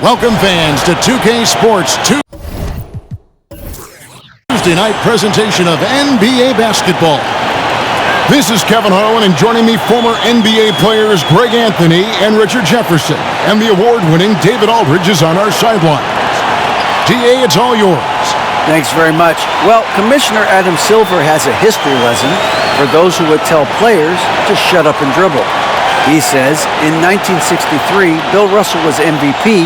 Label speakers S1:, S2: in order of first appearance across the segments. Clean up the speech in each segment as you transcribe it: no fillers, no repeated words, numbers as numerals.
S1: Welcome fans to 2K Sports Tuesday night presentation of NBA basketball. This is Kevin Harlan, and joining me, former NBA players Greg Anthony and Richard Jefferson. And the award-winning David Aldridge is on our sidelines. DA, it's all yours.
S2: Thanks very much. Well, Commissioner Adam Silver has a history lesson for those who would tell players to shut up and dribble. He says in 1963, Bill Russell was MVP,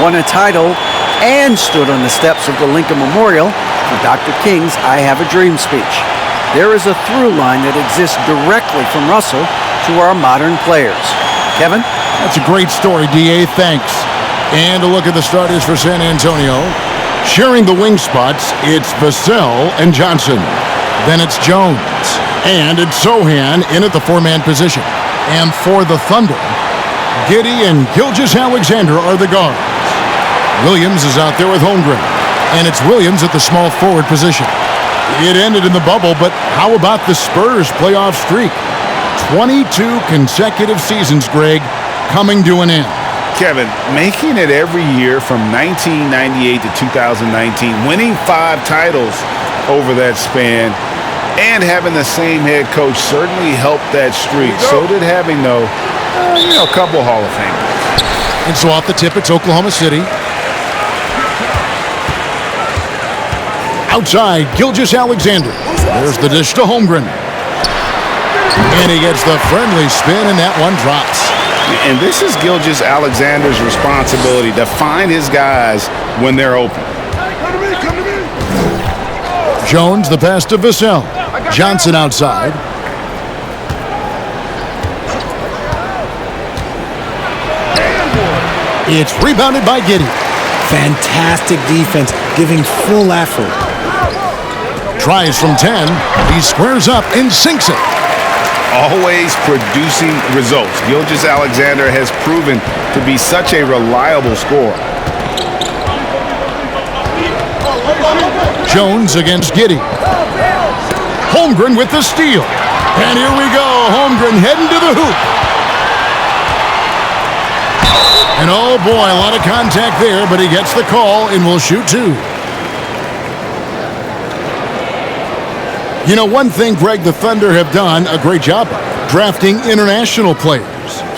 S2: won a title, and stood on the steps of the Lincoln Memorial for Dr. King's I Have a Dream speech. There is a through line that exists directly from Russell to our modern players. Kevin?
S1: That's a great story, DA. Thanks. And a look at the starters for San Antonio. Sharing the wing spots, it's Vassell and Johnson. Then it's Jones. And it's Sohan in at the four-man position. And for the Thunder, Giddey and Gilgeous-Alexander are the guards. Williams is out there with Holmgren. And it's Williams at the small forward position. It ended in the bubble, but how about the Spurs playoff streak? 22 consecutive seasons, Greg, coming to an end.
S3: Kevin, making it every year from 1998 to 2019, winning 5 titles over that span, and having the same head coach certainly helped that streak. So did having, though, a couple Hall of Famers.
S1: And so off the tip, it's Oklahoma City. Outside, Gilgeous-Alexander. There's the dish to Holmgren. And he gets the friendly spin, and that one drops.
S3: And this is Gilgeous-Alexander's responsibility to find his guys when they're open.
S1: Jones, the pass to Vassell. Johnson outside. It's rebounded by Giddey.
S4: Fantastic defense, giving full effort.
S1: Tries from 10. He squares up and sinks it.
S3: Always producing results. Gilgeous-Alexander has proven to be such a reliable scorer.
S1: Jones against Giddey. Holmgren with the steal. And here we go. Holmgren heading to the hoop. And oh boy, a lot of contact there, but he gets the call and will shoot 2. You know, one thing, Greg, the Thunder have done a great job of drafting international players.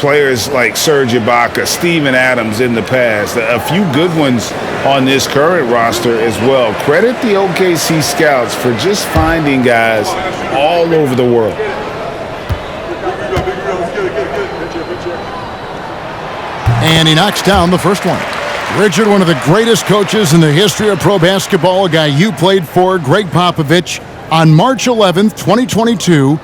S3: Players like Serge Ibaka, Steven Adams in the past, a few good ones on this current roster as well. Credit the OKC scouts for just finding guys all over the world.
S1: And he knocks down the first one. Richard, one of the greatest coaches in the history of pro basketball, a guy you played for, Greg Popovich, on March 11th, 2022,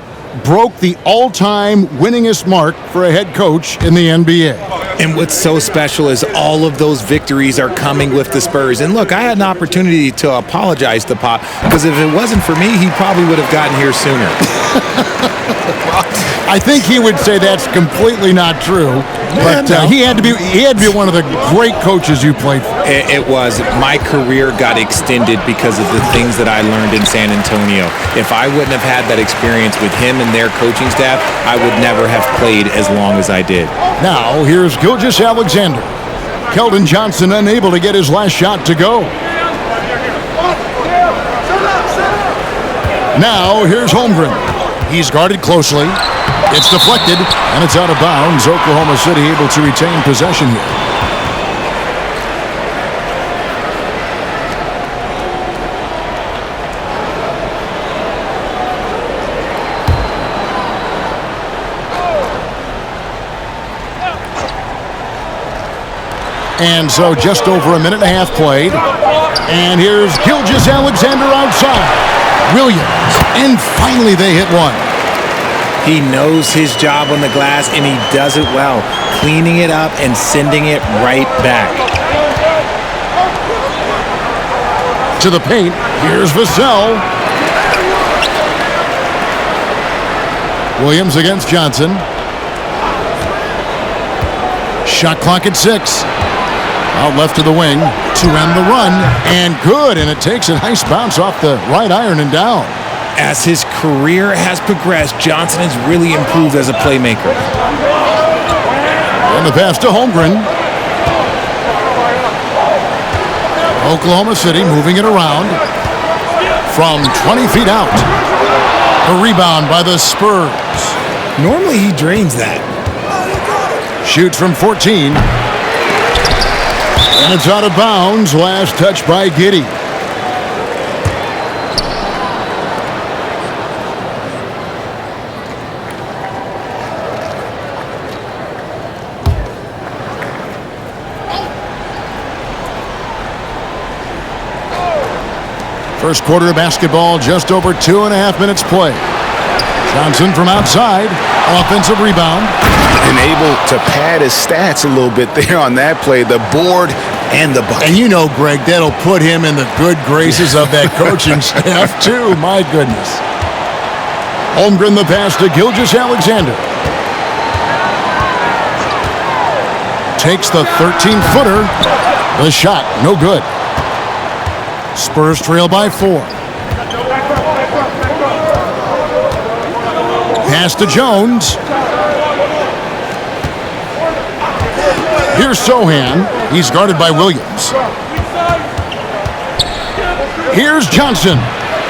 S1: broke the all-time winningest mark for a head coach in the NBA.
S4: And what's so special is all of those victories are coming with the Spurs. And look, I had an opportunity to apologize to Pop, because if it wasn't for me, he probably would have gotten here sooner.
S1: I think he would say that's completely not true. But he had to be one of the great coaches you played for.
S4: It was. My career got extended because of the things that I learned in San Antonio. If I wouldn't have had that experience with him and their coaching staff, I would never have played as long as I did.
S1: Now, here's Gilgeous-Alexander. Keldon Johnson unable to get his last shot to go. Now, here's Holmgren. He's guarded closely. It's deflected, and it's out of bounds. Oklahoma City able to retain possession here. And so just over a minute and a half played. And here's Gilgeous-Alexander outside. Williams, and finally they hit one.
S4: He knows his job on the glass, and he does it well, cleaning it up and sending it right back.
S1: To the paint, here's Vassell. Williams against Johnson. Shot clock at 6. Out left to the wing to end the run, and good, and it takes a nice bounce off the right iron and down.
S4: As his career has progressed, Johnson has really improved as a playmaker.
S1: And the pass to Holmgren. Oklahoma City moving it around from 20 feet out. A rebound by the Spurs.
S4: Normally he drains that.
S1: Shoots from 14. And it's out of bounds. Last touch by Giddey. First quarter of basketball, just over 2.5 minutes play. Johnson from outside, offensive rebound.
S3: And able to pad his stats a little bit there on that play, the board and the bucket.
S1: And you know, Greg, that'll put him in the good graces of that coaching staff, too. My goodness. Holmgren the pass to Gilgeous-Alexander. Takes the 13-footer. The shot, no good. Spurs trail by 4. Pass to Jones. Here's Sohan. He's guarded by Williams. Here's Johnson.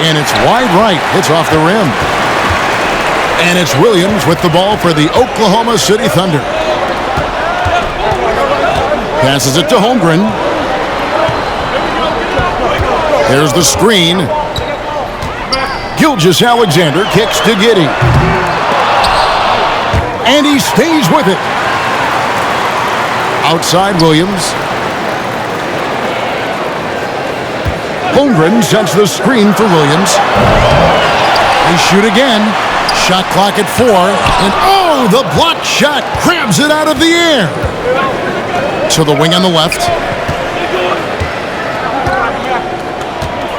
S1: And it's wide right. Hits off the rim. And it's Williams with the ball for the Oklahoma City Thunder. Passes it to Holmgren. There's the screen. Gilgeous-Alexander kicks to Giddey. And he stays with it. Outside Williams. Holmgren sets the screen for Williams. They shoot again. Shot clock at 4. And oh, the block shot grabs it out of the air. To the wing on the left.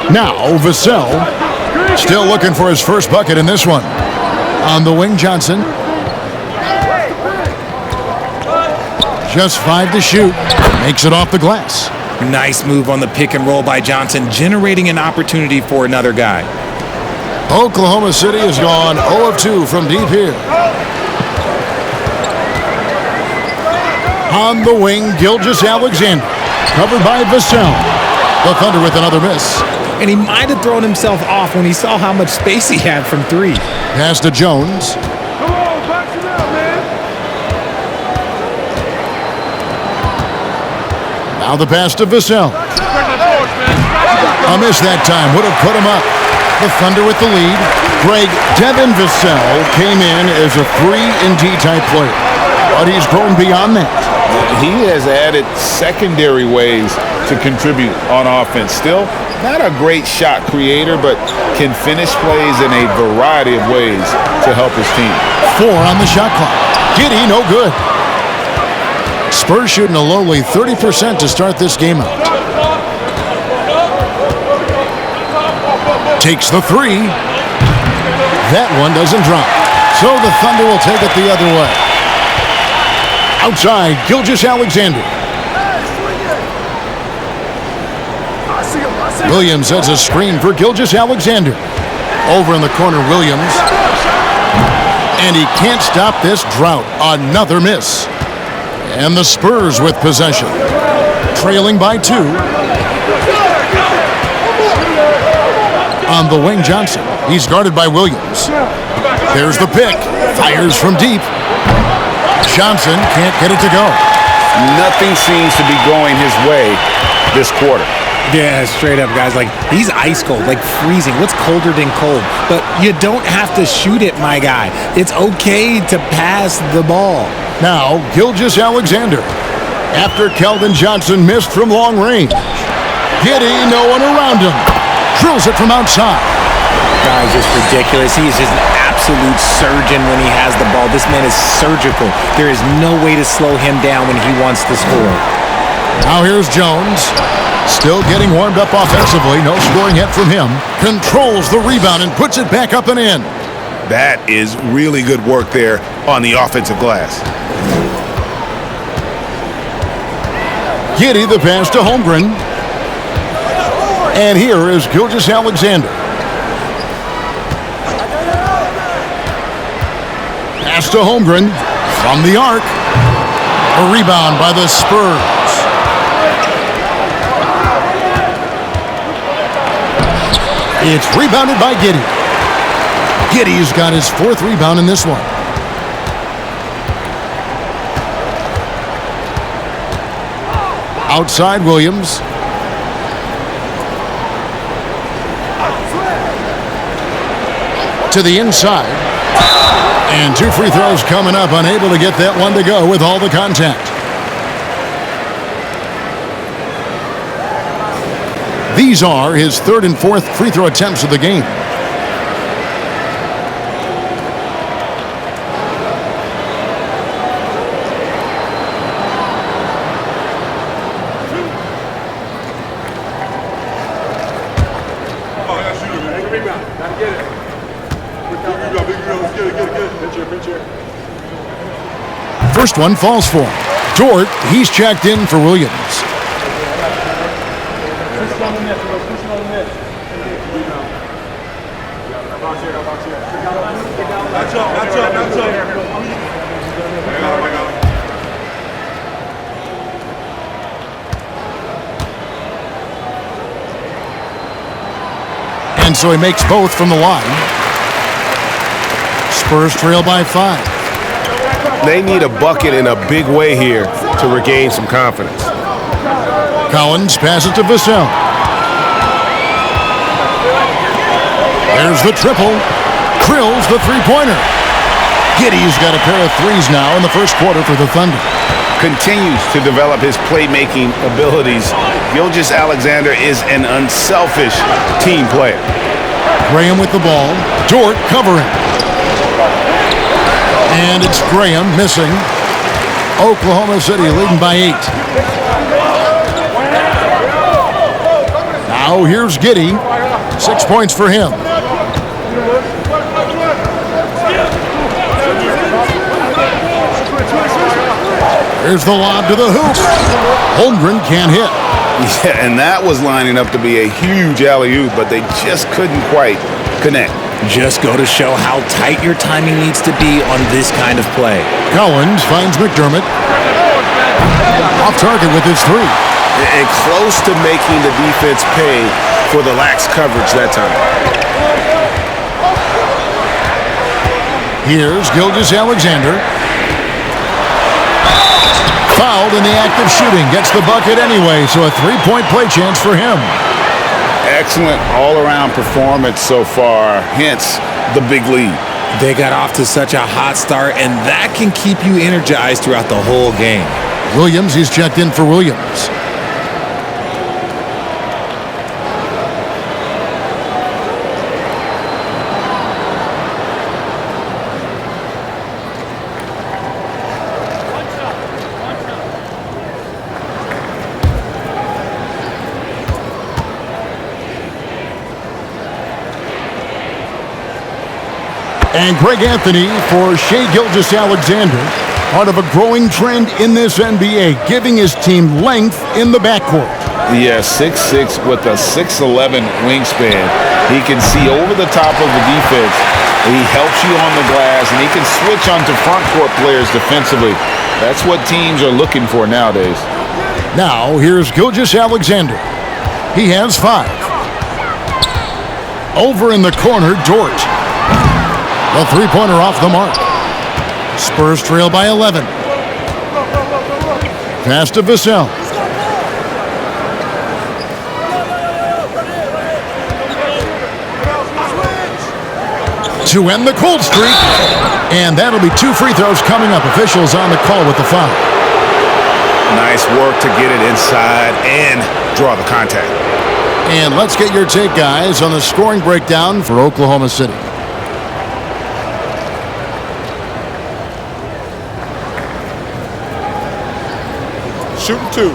S1: Now, Vassell, still looking for his first bucket in this one. On the wing, Johnson. Just 5 to shoot. Makes it off the glass.
S4: Nice move on the pick and roll by Johnson, generating an opportunity for another guy.
S1: Oklahoma City has gone 0 of 2 from deep here. On the wing, Gilgeous-Alexander. Covered by Vassell. The Thunder with another miss.
S4: And he might have thrown himself off when he saw how much space he had from 3.
S1: Pass to Jones. Now the pass to Vassell. A miss that time. Would have put him up. The Thunder with the lead. Greg, Devin Vassell came in as a 3-and-D type player. But he's grown beyond that.
S3: He has added secondary ways to contribute on offense. Still, not a great shot creator, but can finish plays in a variety of ways to help his team.
S1: 4 on the shot clock. Giddey, no good. Spurs shooting a lowly 30% to start this game out. Takes the 3. That one doesn't drop. So the Thunder will take it the other way. Outside, Gilgeous-Alexander. Williams sets a screen for Gilgeous-Alexander. Over in the corner, Williams. And he can't stop this drought. Another miss. And the Spurs with possession. Trailing by 2. On the wing, Johnson. He's guarded by Williams. There's the pick. Fires from deep. Johnson can't get it to go.
S3: Nothing seems to be going his way this quarter.
S4: Yeah, straight up, guys. Like, he's ice cold, like freezing. What's colder than cold? But you don't have to shoot it, my guy. It's okay to pass the ball.
S1: Now, Gilgeous-Alexander. After Keldon Johnson missed from long range. Giddey, no one around him. Drills it from outside.
S4: Guy's just ridiculous. He is just an absolute surgeon when he has the ball. This man is surgical. There is no way to slow him down when he wants to score.
S1: Now here's Jones. Still getting warmed up offensively. No scoring yet from him. Controls the rebound and puts it back up and in.
S3: That is really good work there on the offensive glass.
S1: Giddey the pass to Holmgren. And here is Gilgeous-Alexander. Pass to Holmgren from the arc. A rebound by the Spurs. It's rebounded by Giddey. Giddey's got his 4th rebound in this one. Outside Williams. To the inside. And 2 free throws coming up, unable to get that one to go with all the contact. These are his 3rd and 4th free throw attempts of the game. First one falls for him. Dort, he's checked in for Williams. And so he makes both from the line. Spurs trail by 5.
S5: They need a bucket in a big way here to regain some confidence.
S1: Collins passes to Vassell. There's the triple. Drills the three-pointer. Giddey's got a pair of threes now in the first quarter for the Thunder.
S3: Continues to develop his playmaking abilities. Gilgeous-Alexander is an unselfish team player.
S1: Graham with the ball. Dort covering. And it's Graham missing. Oklahoma City leading by 8. Now here's Giddey. 6 points for him. Here's the lob to the hoop. Holmgren can't hit.
S3: Yeah, and that was lining up to be a huge alley-oop, but they just couldn't quite connect.
S4: Just go to show how tight your timing needs to be on this kind of play.
S1: Collins finds McDermott. Off target with his 3.
S5: And close to making the defense pay for the lax coverage that time.
S1: Here's Gilgeous-Alexander. Fouled in the act of shooting. Gets the bucket anyway, so a 3-point play chance for him.
S3: Excellent all-around performance so far, hence the big lead.
S4: They got off to such a hot start, and that can keep you energized throughout the whole game.
S1: Williams, he's checked in for Williams. And Greg Anthony for Shai Gilgeous-Alexander, part of a growing trend in this NBA, giving his team length in the backcourt.
S3: Yeah, 6'6" with a 6'11" wingspan. He can see over the top of the defense. He helps you on the glass, and he can switch onto front court players defensively. That's what teams are looking for nowadays.
S1: Now, here's Gilgeous-Alexander. He has 5. Over in the corner, Dort. The three-pointer off the mark. Spurs trail by 11. Pass to Vassell. To end the cold streak. And that'll be 2 free throws coming up. Officials on the call with the foul.
S3: Nice work to get it inside and draw the contact.
S1: And let's get your take, guys, on the scoring breakdown for Oklahoma City.
S5: Shooting 2.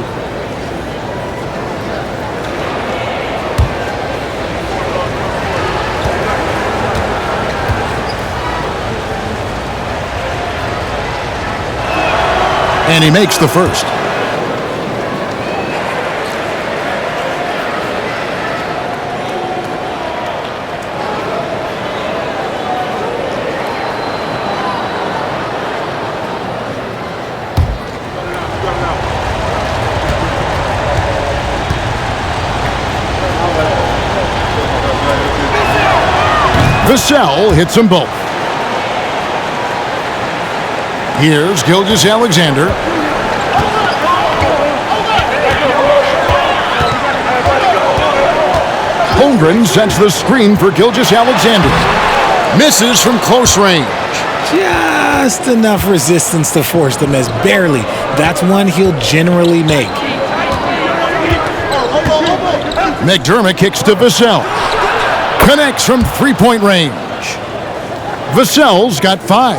S1: And he makes the first. Vassell hits them both. Here's Gilgeous-Alexander. Holmgren sends the screen for Gilgeous-Alexander. Misses from close range.
S4: Just enough resistance to force the miss. Barely. That's one he'll generally make.
S1: McDermott kicks to Vassell. Connects from three-point range. Vassell's got 5.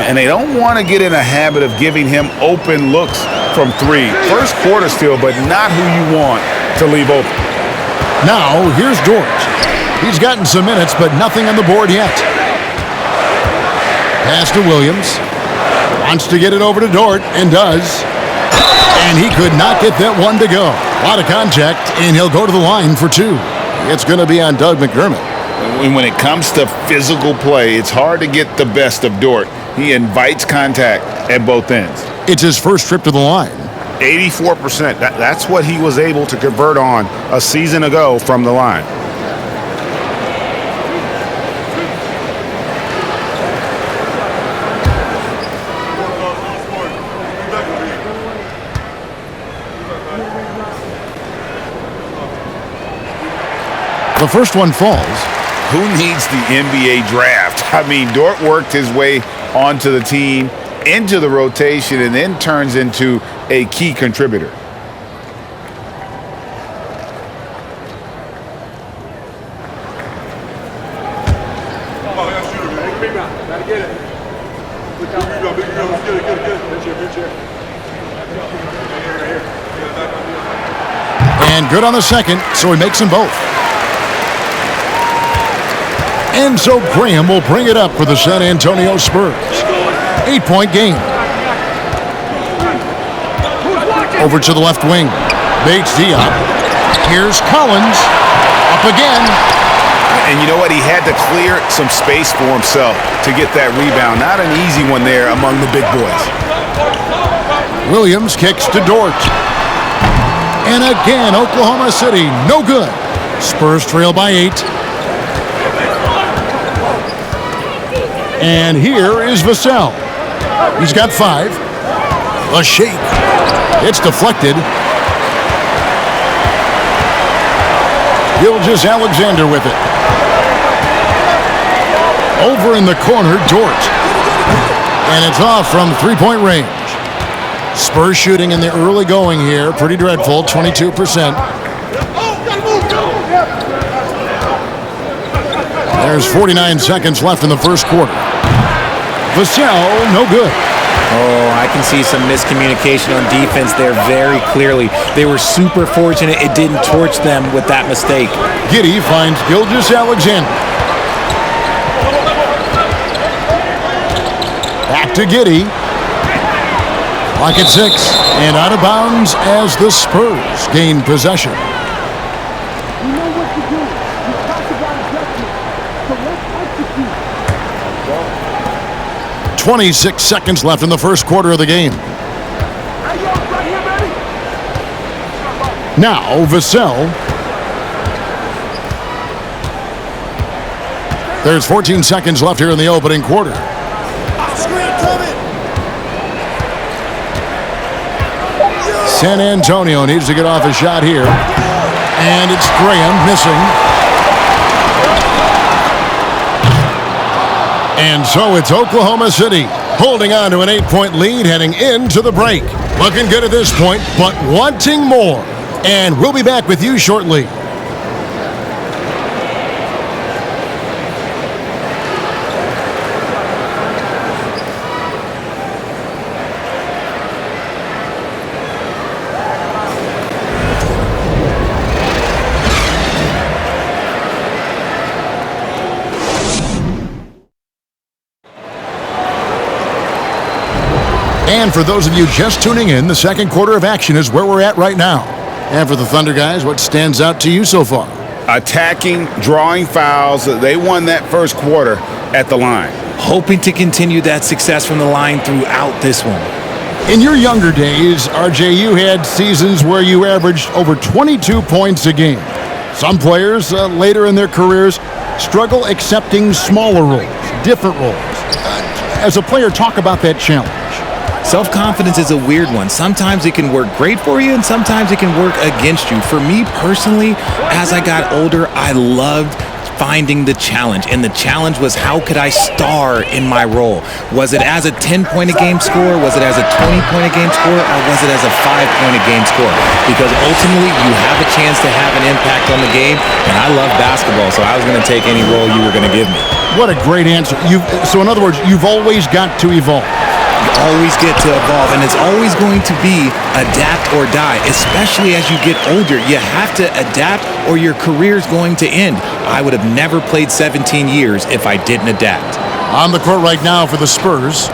S3: And they don't want to get in a habit of giving him open looks from 3. First quarter still, but not who you want to leave open.
S1: Now, here's Dort. He's gotten some minutes, but nothing on the board yet. Pass to Williams. Wants to get it over to Dort, and does. And he could not get that one to go. A lot of contact, and he'll go to the line for 2. It's going to be on Doug McDermott.
S3: When it comes to physical play, it's hard to get the best of Dort. He invites contact at both ends.
S1: It's his first trip to the line.
S3: 84%. That's what he was able to convert on a season ago from the line.
S1: The first one falls.
S3: Who needs the NBA draft? I mean, Dort worked his way onto the team, into the rotation, and then turns into a key contributor.
S1: And good on the second, so he makes them both. And so Graham will bring it up for the San Antonio Spurs. 8-point game. Over to the left wing. Bates Diop. Here's Collins. Up again.
S3: And you know what? He had to clear some space for himself to get that rebound. Not an easy one there among the big boys.
S1: Williams kicks to Dort. And again, Oklahoma City, no good. Spurs trail by 8. And here is Vassell. He's got 5. A shake. It's deflected. Gilgeous-Alexander with it. Over in the corner, Dort. And it's off from three-point range. Spurs shooting in the early going here. Pretty dreadful, 22%. There's 49 seconds left in the first quarter. Vassell, no good.
S4: Oh, I can see some miscommunication on defense there very clearly. They were super fortunate it didn't torch them with that mistake.
S1: Giddey finds Gilgeous-Alexander. Back to Giddey. Clock at 6. And out of bounds as the Spurs gain possession. 26 seconds left in the first quarter of the game. Now, Vassell. There's 14 seconds left here in the opening quarter. San Antonio needs to get off a shot here. And it's Graham missing. And so it's Oklahoma City holding on to an 8-point lead heading into the break. Looking good at this point, but wanting more. And we'll be back with you shortly. And for those of you just tuning in, the second quarter of action is where we're at right now. And for the Thunder guys, what stands out to you so far?
S3: Attacking, drawing fouls. They won that first quarter at the line.
S4: Hoping to continue that success from the line throughout this one.
S1: In your younger days, RJ, you had seasons where you averaged over 22 points a game. Some players later in their careers struggle accepting smaller roles, different roles. As a player, talk about that challenge.
S4: Self-confidence is a weird one. Sometimes it can work great for you, and sometimes it can work against you. For me personally, as I got older, I loved finding the challenge, and the challenge was, how could I star in my role? Was it as a 10-point-a-game scorer? Was it as a 20-point-a-game scorer? Or was it as a 5-point-a-game scorer? Because ultimately, you have a chance to have an impact on the game, and I love basketball, so I was going to take any role you were going to give me.
S1: What a great answer. So in other words, you've always got to evolve.
S4: You always get to evolve, and it's always going to be adapt or die, especially as you get older. You have to adapt or your career's going to end. I would have never played 17 years if I didn't adapt.
S1: On the court right now for the Spurs,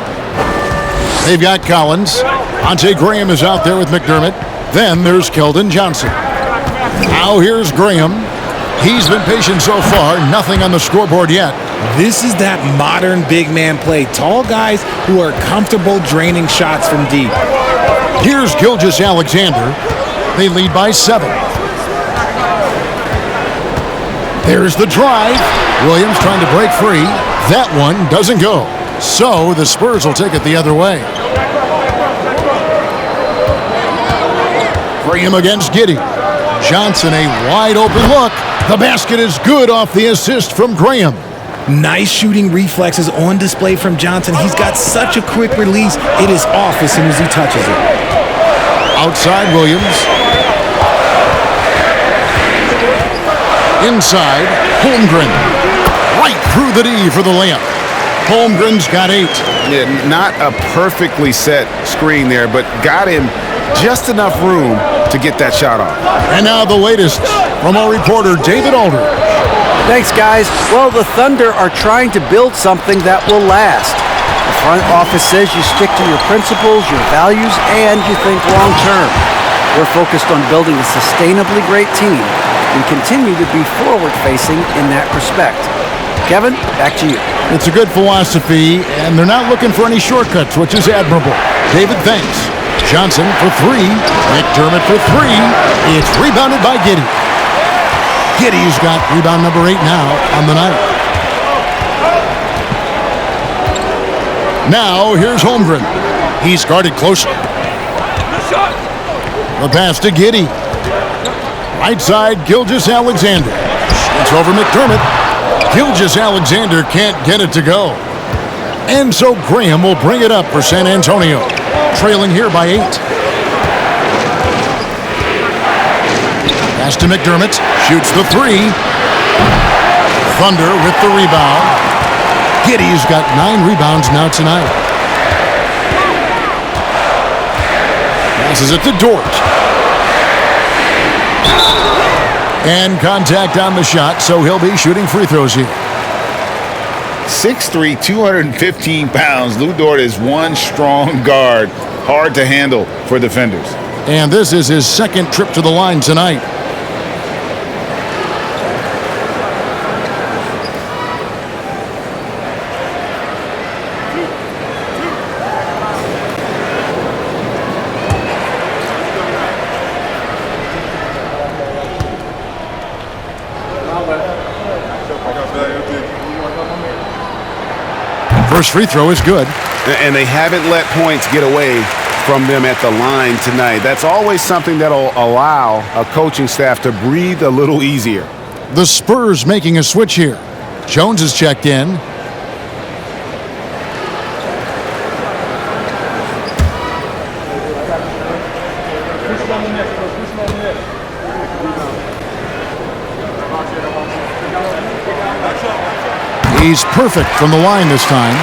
S1: they've got Collins. Ante Graham is out there with McDermott. Then there's Keldon Johnson. Now here's Graham. He's been patient so far, nothing on the scoreboard yet.
S4: This is that modern big man play. Tall guys who are comfortable draining shots from deep.
S1: Here's Gilgeous-Alexander. They lead by 7. There's the drive. Williams trying to break free. That one doesn't go. So the Spurs will take it the other way. Graham against Giddey. Johnson, a wide open look. The basket is good off the assist from Graham.
S4: Nice shooting reflexes on display from Johnson. He's got such a quick release. It is off as soon as he touches it.
S1: Outside Williams. Inside, Holmgren. Right through the D for the layup. Holmgren's got 8.
S3: Yeah, not a perfectly set screen there, but got him just enough room to get that shot off.
S1: And now the latest from our reporter, David Aldridge.
S2: Thanks, guys. Well, the Thunder are trying to build something that will last. The front office says you stick to your principles, your values, and you think long term. We're focused on building a sustainably great team and continue to be forward-facing in that respect. Kevin, back to you.
S1: It's a good philosophy, and they're not looking for any shortcuts, which is admirable. David, thanks. Johnson for 3. McDermott for 3. It's rebounded by Giddey. Giddey's got rebound number 8 now on the night. Now here's Holmgren. He's guarded closely. The pass to Giddey. Right side, Gilgeous-Alexander. It's over McDermott. Gilgeous-Alexander can't get it to go. And so Graham will bring it up for San Antonio. Trailing here by 8. Pass to McDermott. Shoots the 3. Thunder with the rebound. Giddey's got 9 rebounds now tonight. Passes it to Dort. And contact on the shot, so he'll be shooting free throws here.
S3: 6'3", 215 pounds. Lou Dort is one strong guard. Hard to handle for defenders.
S1: And this is his second trip to the line tonight. First free throw is good.
S3: And they haven't let points get away from them at the line tonight. That's always something that'll allow a coaching staff to breathe a little easier.
S1: The Spurs making a switch here. Jones is checked in. He's perfect from the line this time.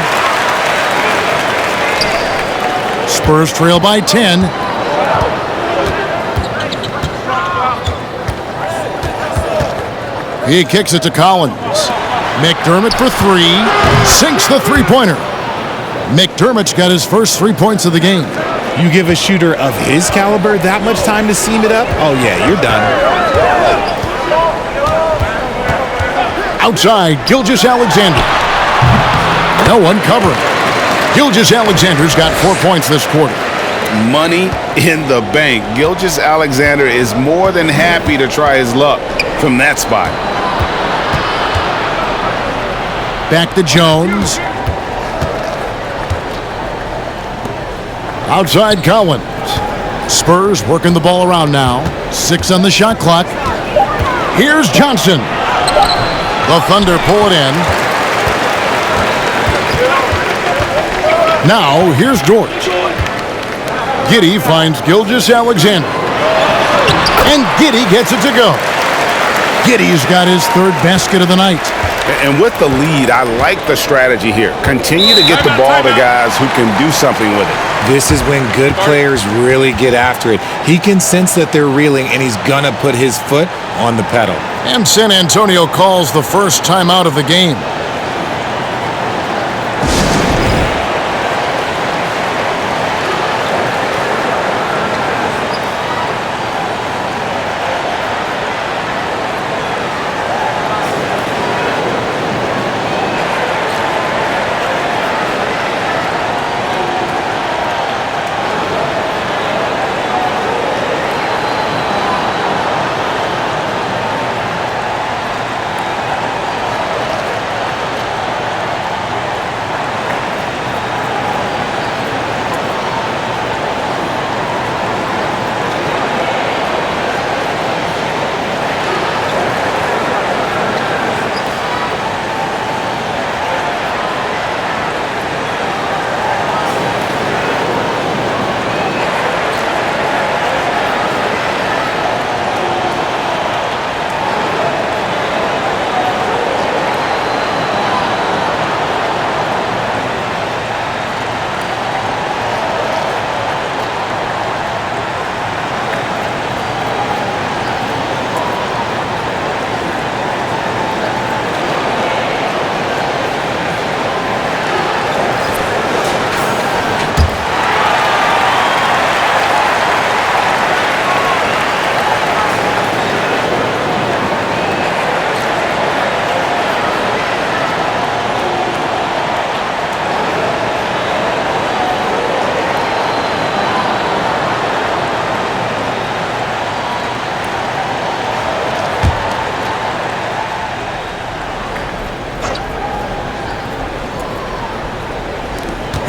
S1: Spurs trail by 10. He kicks it to Collins. McDermott for 3. Sinks the three-pointer. McDermott's got his first 3 points of the game.
S4: You give a shooter of his caliber that much time to seam it up? Oh, yeah, you're done.
S1: Outside, Gilgeous-Alexander. No one covering. Gilgeous-Alexander's got 4 points this quarter.
S3: Money in the bank. Gilgeous-Alexander is more than happy to try his luck from that spot.
S1: Back to Jones. Outside Collins. Spurs working the ball around now. 6 on the shot clock. Here's Johnson. The Thunder pull it in. Now, here's George. Giddey finds Gilgeous-Alexander. And Giddey gets it to go. Giddey's got his 3rd basket of the night.
S3: And with the lead, I like the strategy here. Continue to get the ball to guys who can do something with it.
S4: This is when good players really get after it. He can sense that they're reeling, and he's going to put his foot on the pedal.
S1: And San Antonio calls the first timeout of the game.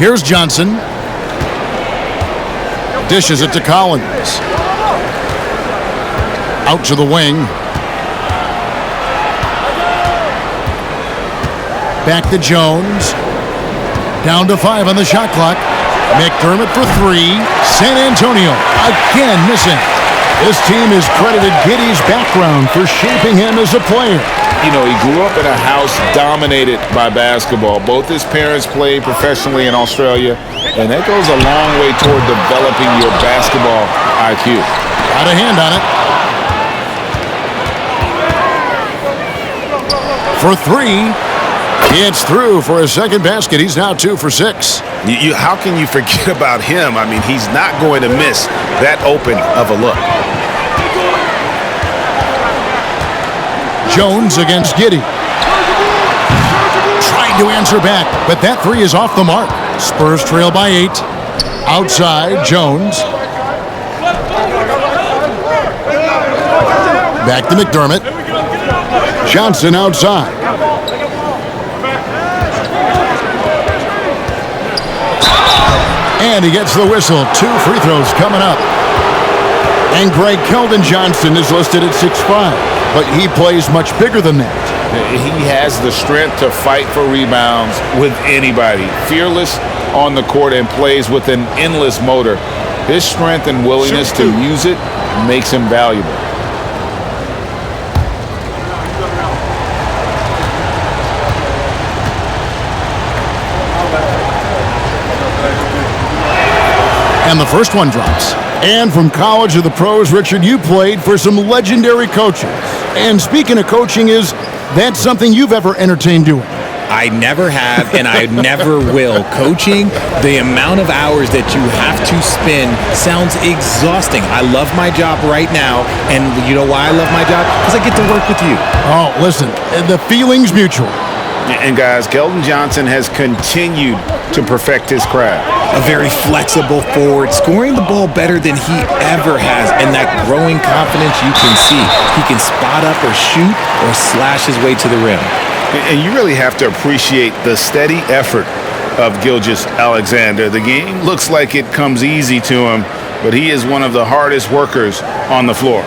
S1: Here's Johnson. Dishes it to Collins. Out to the wing. Back to Jones. Down to 5 on the shot clock. McDermott for 3. San Antonio again missing. This team has credited Giddey's background for shaping him as a player.
S3: You know, he grew up in a house dominated by basketball. Both his parents played professionally in Australia, and that goes a long way toward developing your basketball IQ.
S1: Got a hand on it. For 3. It's through for his 2nd basket. He's now 2 for 6.
S5: How can you forget about him? I mean, he's not going to miss that open of a look.
S1: Jones against Giddey. Tried to answer back, but that 3 is off the mark. Spurs trail by 8. Outside, Jones. Back to McDermott. Johnson outside. And he gets the whistle. 2 free throws coming up. And Greg Keldon Johnson is listed at 6'5", but he plays much bigger than that.
S3: He has the strength to fight for rebounds with anybody. Fearless on the court and plays with an endless motor. His strength and willingness to use it makes him valuable.
S1: And the first one drops. And from college to the pros, Richard, you played for some legendary coaches. And speaking of coaching, is that something you've ever entertained doing?
S4: I never have, and I never will. Coaching, the amount of hours that you have to spend sounds exhausting. I love my job right now, and you know why I love my job? Because I get to work with you.
S1: Oh, listen, the feeling's mutual.
S3: And guys, Keldon Johnson has continued to perfect his craft.
S4: A very flexible forward, scoring the ball better than he ever has, and that growing confidence you can see. He can spot up or shoot or slash his way to the rim.
S3: And you really have to appreciate the steady effort of Gilgeous-Alexander. The game looks like it comes easy to him, but he is one of the hardest workers on the floor.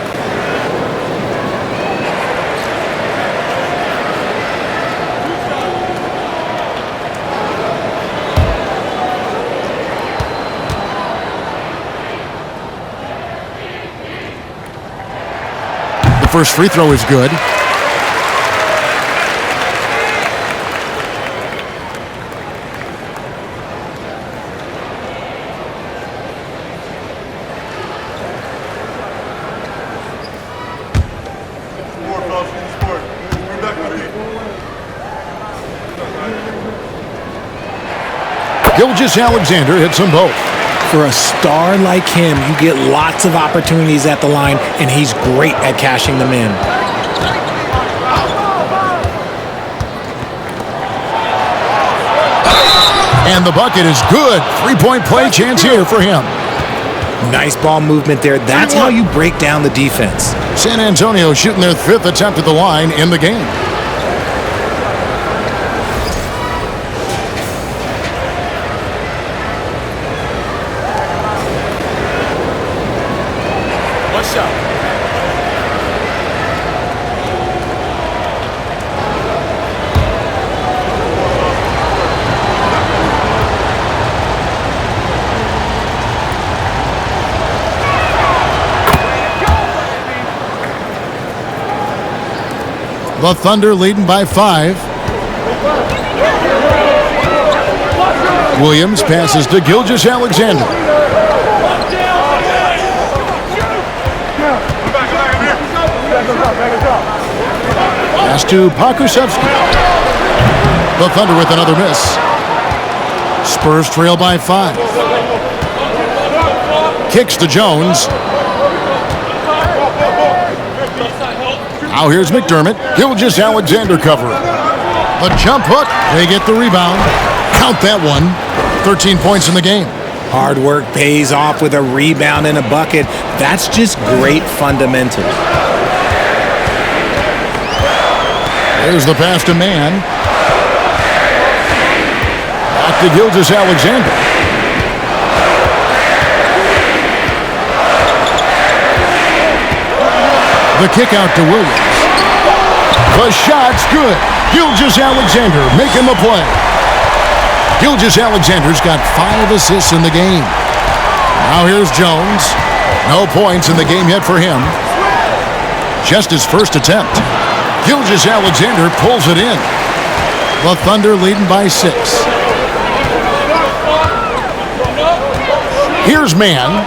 S1: The first free throw is good. Gilgeous-Alexander hits them both.
S4: For a star like him, you get lots of opportunities at the line, and he's great at cashing them in.
S1: And the bucket is good. Three-point play chance here for him.
S4: Nice ball movement there. That's how you break down the defense.
S1: San Antonio shooting their 5th attempt at the line in the game. The Thunder leading by 5. Williams passes to Gilgeous-Alexander. Pass to Pokusevski. The Thunder with another miss. Spurs trail by 5. Kicks to Jones. Now here's McDermott. Gilgeous-Alexander covering. The jump hook. They get the rebound. Count that one. 13 points in the game.
S4: Hard work pays off with a rebound and a bucket. That's just great fundamentals.
S1: There's the pass to Mann. Back to Gilgeous-Alexander. The kick out to Williams. The shot's good. Gilgeous-Alexander making the play. Gilgeous-Alexander's got 5 assists in the game. Now here's Jones. No points in the game yet for him. Just his first attempt. Gilgeous-Alexander pulls it in. The Thunder leading by 6. Here's Mann.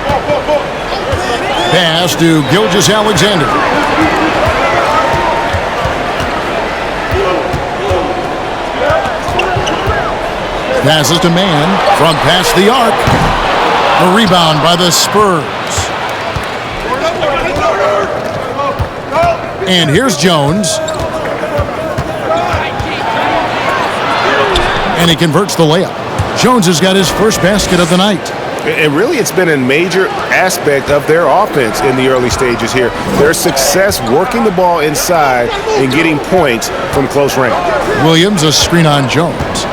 S1: Pass to Gilgeous-Alexander. Passes to Mann from past the arc. A rebound by the Spurs. And here's Jones. And he converts the layup. Jones has got his first basket of the night.
S5: And really, it's been a major aspect of their offense in the early stages here. Their success working the ball inside and getting points from close range.
S1: Williams, a screen on Jones.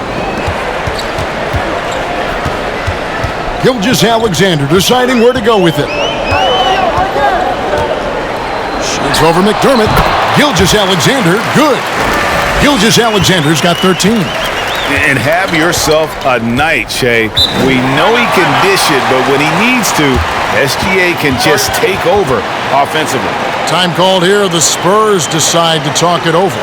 S1: Gilgeous-Alexander deciding where to go with it. Shoots over McDermott. Gilgeous-Alexander, good. Gilgeous-Alexander's got 13.
S5: And have yourself a night, Shea. We know he can dish it, but when he needs to, SGA can just take over offensively.
S1: Time called here. The Spurs decide to talk it over.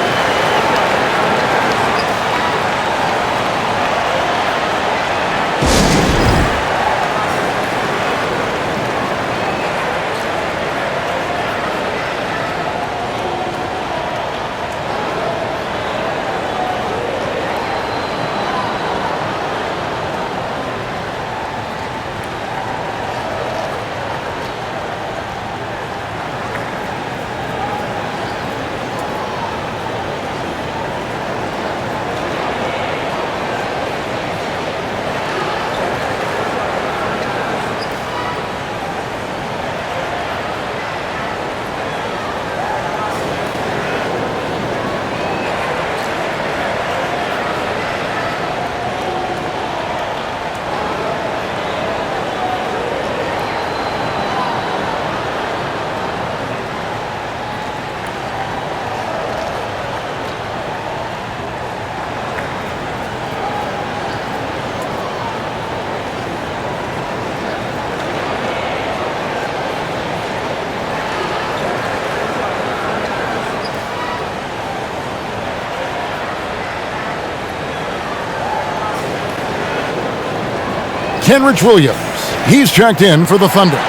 S1: Kenrich Williams. He's checked in for the Thunder.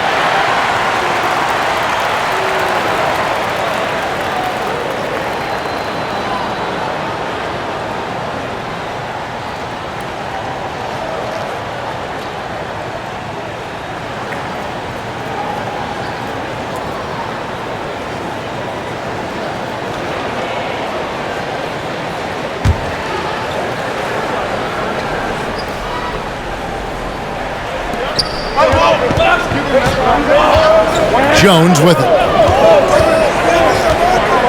S1: Jones with it.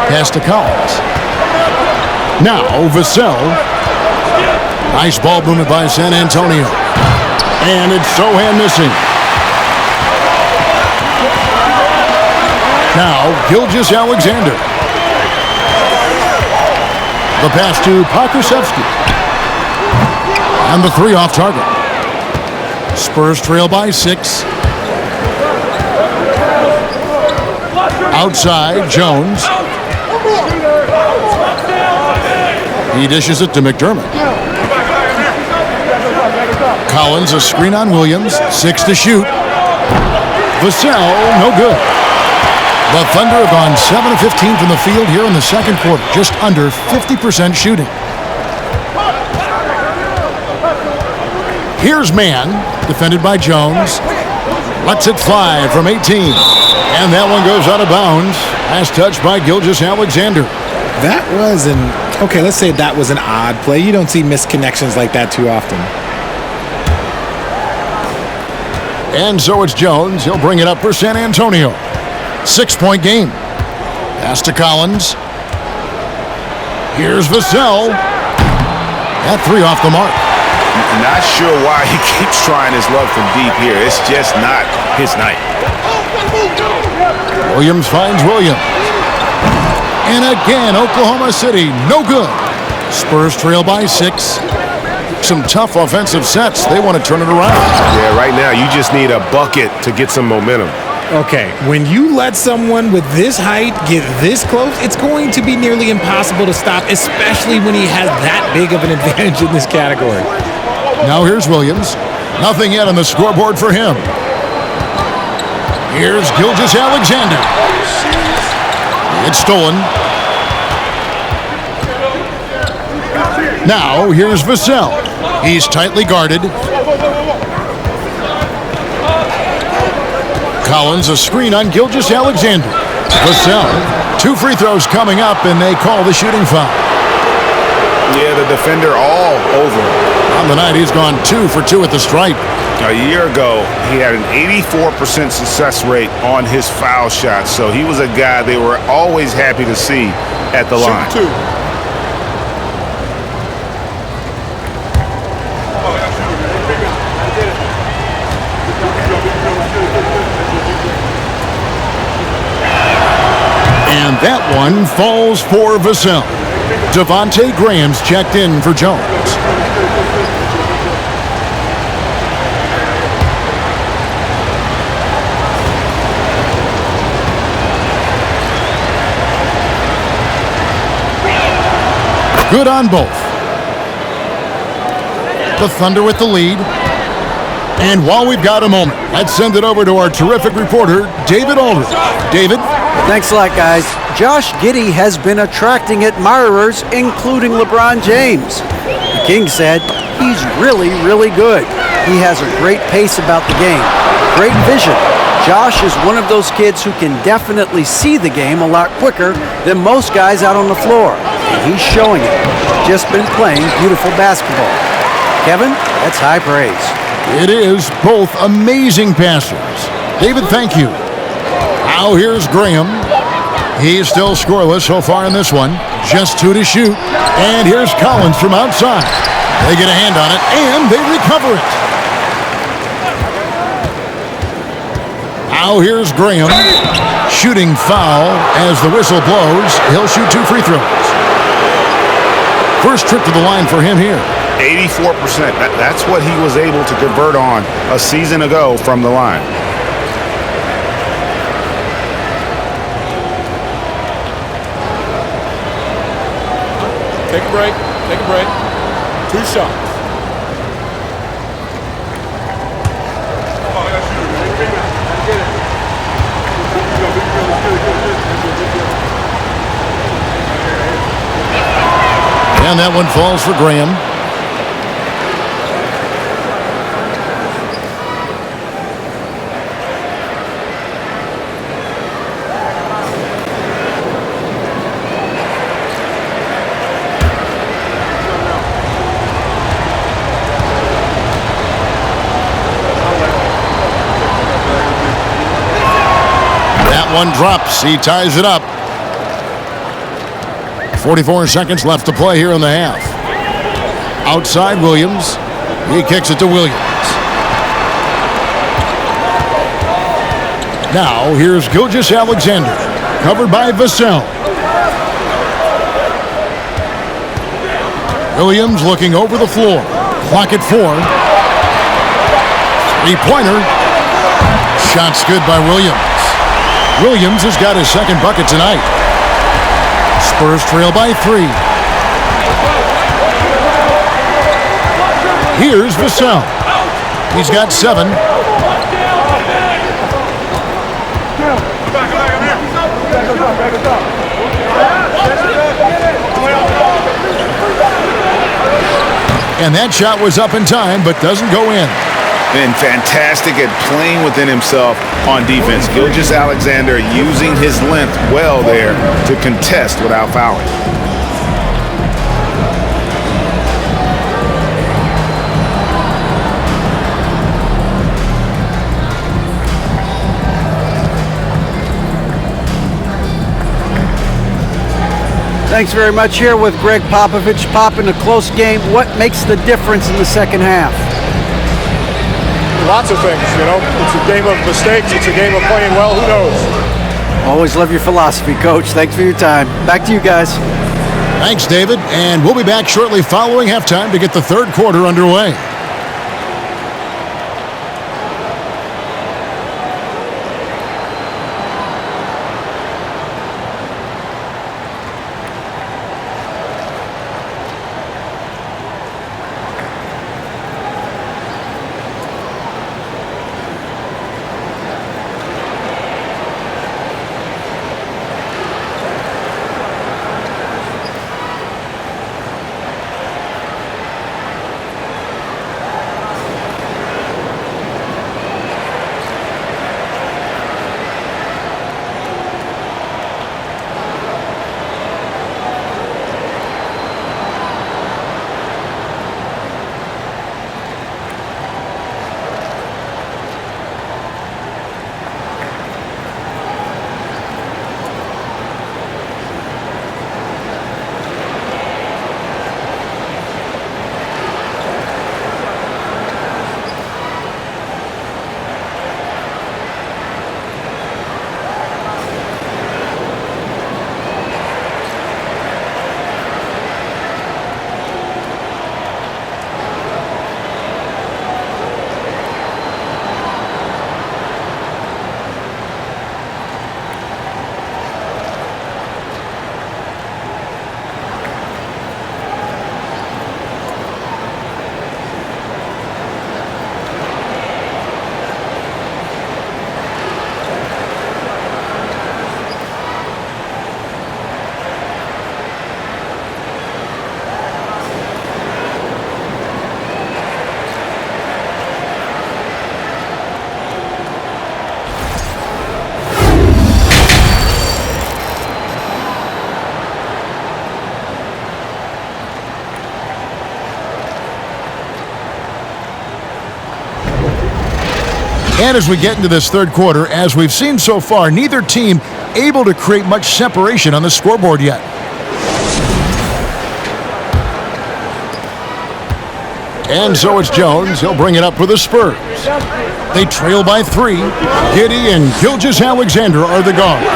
S1: Pass to Collins. Now Vassell. Nice ball movement by San Antonio. And it's Sohan missing. Now Gilgeous-Alexander. The pass to Pokusevski. And the three off target. Spurs trail by 6. Outside, Jones. He dishes it to McDermott. Collins, a screen on Williams. 6 to shoot. Vassell, no good. The Thunder have gone 7 of 15 from the field here in the second quarter. Just under 50% shooting. Here's Mann, defended by Jones. Lets it fly from 18. And that one goes out of bounds. Last touch by Gilgeous-Alexander.
S4: That was okay, let's say that was an odd play. You don't see missed connections like that too often.
S1: And so it's Jones. He'll bring it up for San Antonio. 6-point game. Pass to Collins. Here's Vassell. That three off the mark.
S3: Not sure why he keeps trying his luck from deep here. It's just not his night.
S1: Williams finds Williams. And again, Oklahoma City, no good. Spurs trail by 6. Some tough offensive sets. They want to turn it around.
S5: Yeah, right now you just need a bucket to get some momentum.
S4: Okay, when you let someone with this height get this close, it's going to be nearly impossible to stop, especially when he has that big of an advantage in this category.
S1: Now here's Williams. Nothing yet on the scoreboard for him. Here's Gilgeous-Alexander. It's stolen. Now here's Vassell. He's tightly guarded. Collins, a screen on Gilgeous-Alexander. Vassell, 2 free throws coming up, and they call the shooting foul.
S3: Yeah, the defender all over him.
S1: On the night, he's gone 2 for 2 at the stripe.
S3: A year ago, he had an 84% success rate on his foul shots, so he was a guy they were always happy to see at the line.
S5: Shoot 2.
S1: And that one falls for Vassell. Devontae Graham's checked in for Jones. Good on both. The Thunder with the lead. And while we've got a moment, let's send it over to our terrific reporter, David Aldridge. David?
S2: Thanks a lot, guys. Josh Giddey has been attracting admirers, including LeBron James. The King said he's really, really good. He has a great pace about the game, great vision. Josh is one of those kids who can definitely see the game a lot quicker than most guys out on the floor. And he's showing it. Just been playing beautiful basketball. Kevin, that's high praise.
S1: It is. Both amazing passers. David, thank you. Now here's Graham. He's still scoreless so far in this one. Just 2 to shoot. And here's Collins from outside. They get a hand on it, and they recover it. Now here's Graham. Shooting foul as the whistle blows. He'll shoot 2 free throws. First trip to the line for him here.
S3: 84%. That's what he was able to convert on a season ago from the line.
S5: Take a break. Take a break. 2 shots.
S1: And that one falls for Graham. One drops. He ties it up. 44 seconds left to play here in the half. Outside Williams. He kicks it to Williams. Now here's Gilgeous-Alexander. Covered by Vassell. Williams looking over the floor. Clock at 4. Three-pointer. Shot's good by Williams. Williams has got his second bucket tonight. Spurs trail by 3. Here's Vassell. He's got 7. And that shot was up in time, but doesn't go in.
S3: Been fantastic at playing within himself on defense. Gilgeous-Alexander using his length well there to contest without fouling.
S2: Thanks very much. Here with Greg Popovich. Pop, in a close game, what makes the difference in the second half?
S6: Lots of things, you know. It's a game of mistakes. It's a game of playing well. Who knows?
S2: Always love your philosophy, Coach. Thanks for your time. Back to you guys.
S1: Thanks, David. And we'll be back shortly following halftime to get the third quarter underway. And as we get into this third quarter, as we've seen so far, neither team able to create much separation on the scoreboard yet. And so it's Jones. He'll bring it up for the Spurs. They trail by 3. Giddey and Gilgeous-Alexander are the guards.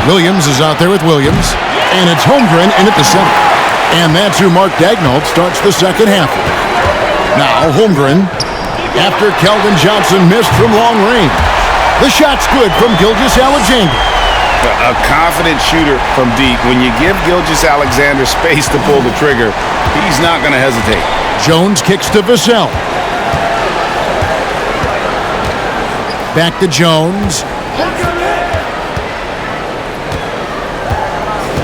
S1: Williams is out there with Williams. And it's Holmgren in at the center. And that's who Mark Daigneault starts the second half with. Now Holmgren, after Keldon Johnson missed from long range. The shot's good from Gilgeous-Alexander.
S3: A confident shooter from deep. When you give Gilgeous-Alexander space to pull the trigger, he's not going to hesitate.
S1: Jones kicks to Vassell. Back to Jones.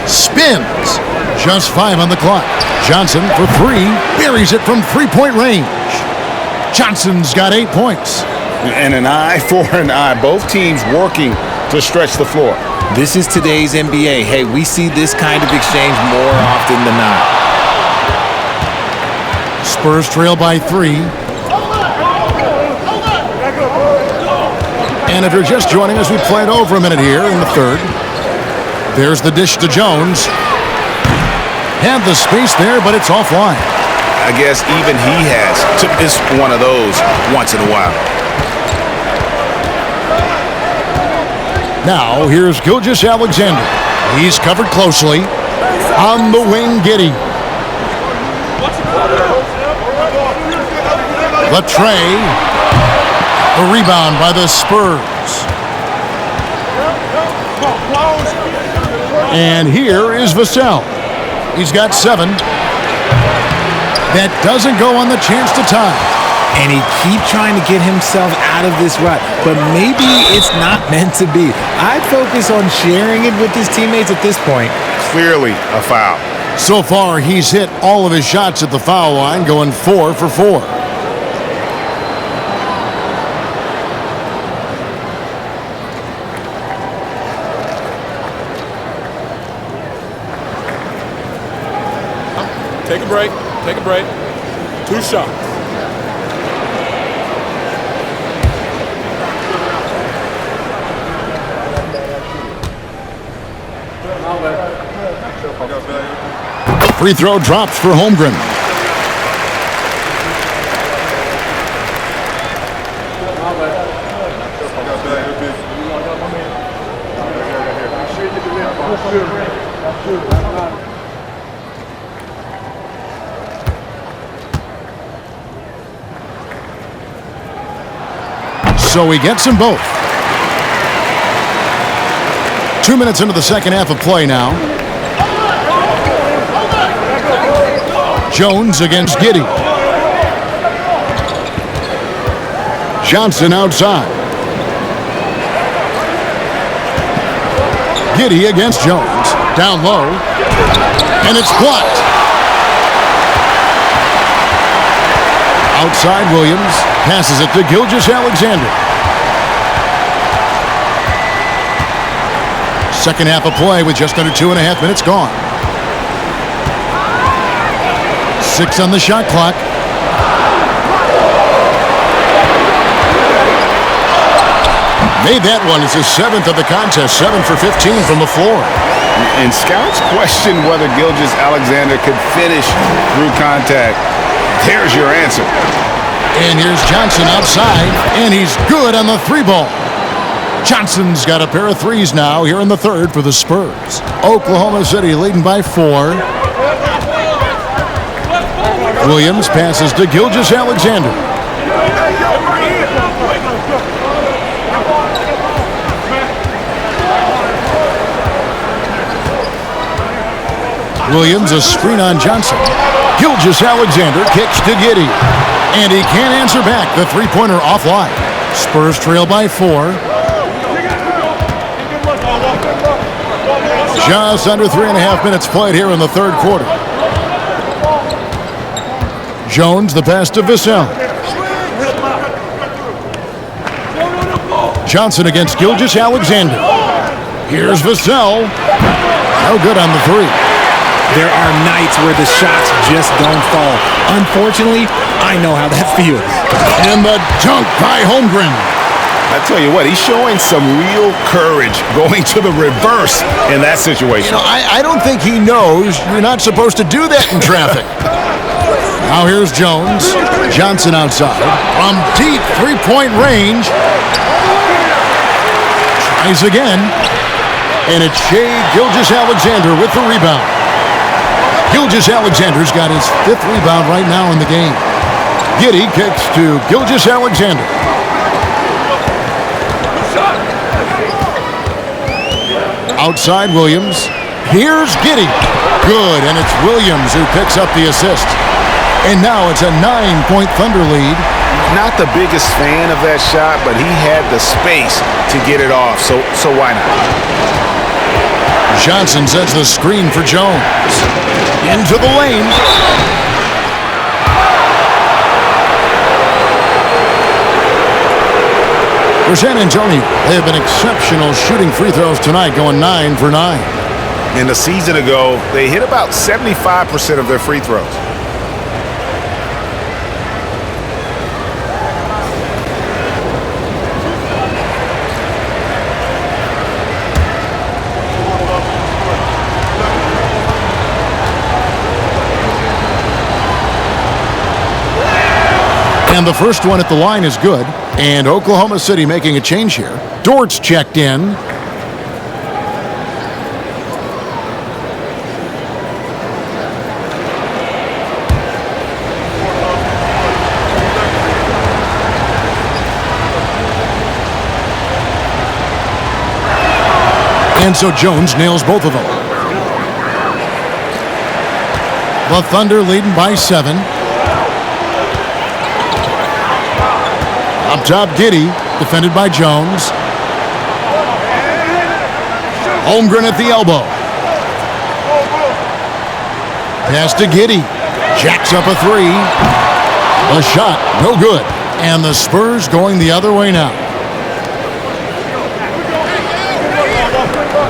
S1: Spins. Just 5 on the clock. Johnson for 3. Buries it from three-point range. Johnson's got 8 points.
S3: And an eye for an eye. Both teams working to stretch the floor.
S4: This is today's NBA. Hey, we see this kind of exchange more often than not.
S1: Spurs trail by 3. And if you're just joining us, we played over a minute here in the third. There's the dish to Jones. Had the space there, but it's offline.
S3: I guess even he has to miss one of those once in a while.
S1: Now, here's Gilgeous-Alexander. He's covered closely. On the wing, Giddey. Latrey. The rebound by the Spurs. And here is Vassell. He's got 7. That doesn't go on the chance to tie.
S4: And he keeps trying to get himself out of this rut, but maybe it's not meant to be. I'd focus on sharing it with his teammates at this point.
S3: Clearly a foul.
S1: So far, he's hit all of his shots at the foul line, going 4 for 4.
S6: Take a break. Take a break. 2 shots.
S1: Free throw drops for Holmgren. So he gets them both. 2 minutes into the second half of play now. Jones against Giddey. Johnson outside. Giddey against Jones. Down low. And it's blocked. Outside Williams. Passes it to Gilgeous-Alexander. Second half of play with just under 2.5 minutes gone. 6 on the shot clock. Made that one. It's his 7th of the contest. 7 for 15 from the floor.
S3: And scouts question whether Gilgeous-Alexander could finish through contact. There's your answer.
S1: And here's Johnson outside, and he's good on the 3-ball. Johnson's got a pair of 3s now here in the third for the Spurs. Oklahoma City leading by 4. Williams passes to Gilgeous-Alexander. Williams, a screen on Johnson. Gilgeous-Alexander kicks to Giddey. And he can't answer back. The 3-pointer offline. Spurs trail by 4. Just under 3.5 minutes played here in the third quarter. Jones, the pass to Vassell. Johnson against Gilgeous-Alexander. Here's Vassell. No good on the 3.
S4: There are nights where the shots just don't fall. Unfortunately, I know how that feels.
S1: And the dunk by Holmgren.
S3: I tell you what, he's showing some real courage going to the reverse in that situation.
S1: You know, I don't think he knows you're not supposed to do that in traffic. Now here's Jones. Johnson outside. From deep 3-point range. Tries again. And it's Shai Gilgeous-Alexander with the rebound. Gilgeous-Alexander's got his 5th rebound right now in the game. Giddey kicks to Gilgeous-Alexander. Outside Williams. Here's Giddey. Good, and it's Williams who picks up the assist. And now it's a 9-point Thunder lead.
S3: Not the biggest fan of that shot, but he had the space to get it off, so why not?
S1: Johnson sets the screen for Jones. Into the lane. For San Antonio, they have been exceptional shooting free throws tonight, going 9 for 9.
S3: And a season ago, they hit about 75% of their free throws.
S1: And the first one at the line is good. And Oklahoma City making a change here. Dort's checked in. And so Jones nails both of them. The Thunder leading by 7. Up top, Giddey, defended by Jones. Holmgren at the elbow. Pass to Giddey. Jacks up a 3. A shot, no good. And the Spurs going the other way now.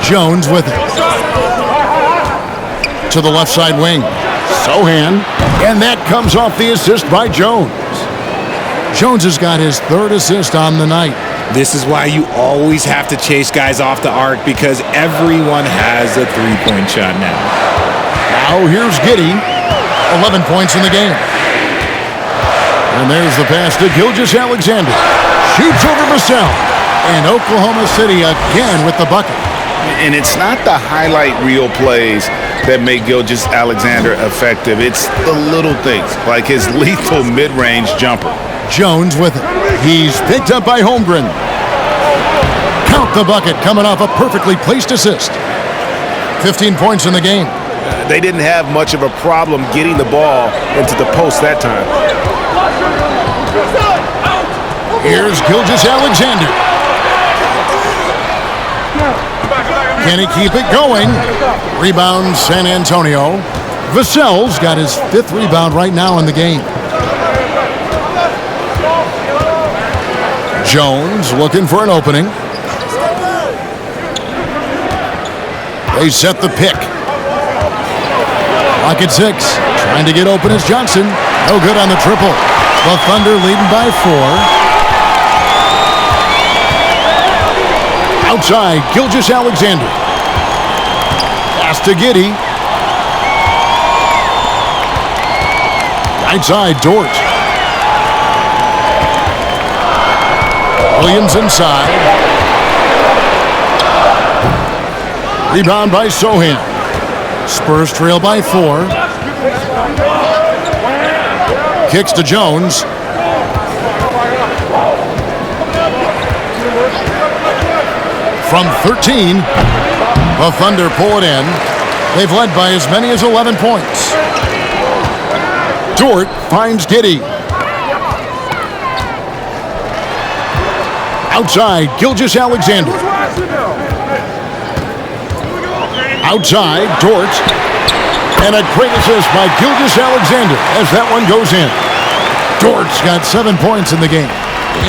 S1: Jones with it. To the left side wing. Sohan. And that comes off the assist by Jones. Jones has got his 3rd assist on the night.
S4: This is why you always have to chase guys off the arc, because everyone has a three-point shot now.
S1: Now here's Giddey. 11 points in the game. And there's the pass to Gilgeous-Alexander. Shoots over Vassell. And Oklahoma City again with the bucket.
S3: And it's not the highlight reel plays that make Gilgeous-Alexander effective. It's the little things, like his lethal mid-range jumper.
S1: Jones with it. He's picked up by Holmgren. Count the bucket coming off a perfectly placed assist. 15 points in the game.
S5: They didn't have much of a problem getting the ball into the post that time.
S1: Here's Gilgeous-Alexander. Can he keep it going? Rebound San Antonio. Vassell's got his 5th rebound right now in the game. Jones looking for an opening. They set the pick. Clock at 6. Trying to get open is Johnson. No good on the triple. The Thunder leading by 4. Outside, Gilgeous-Alexander. Pass to Giddey. Right side, Dort. Williams inside. Rebound by Sohan. Spurs trail by 4. Kicks to Jones. From 13, the Thunder pull it in. They've led by as many as 11 points. Dort finds Giddey. Outside, Gilgeous-Alexander. Outside, Dort. And a great assist by Gilgeous-Alexander as that one goes in. Dort's got 7 points in the game.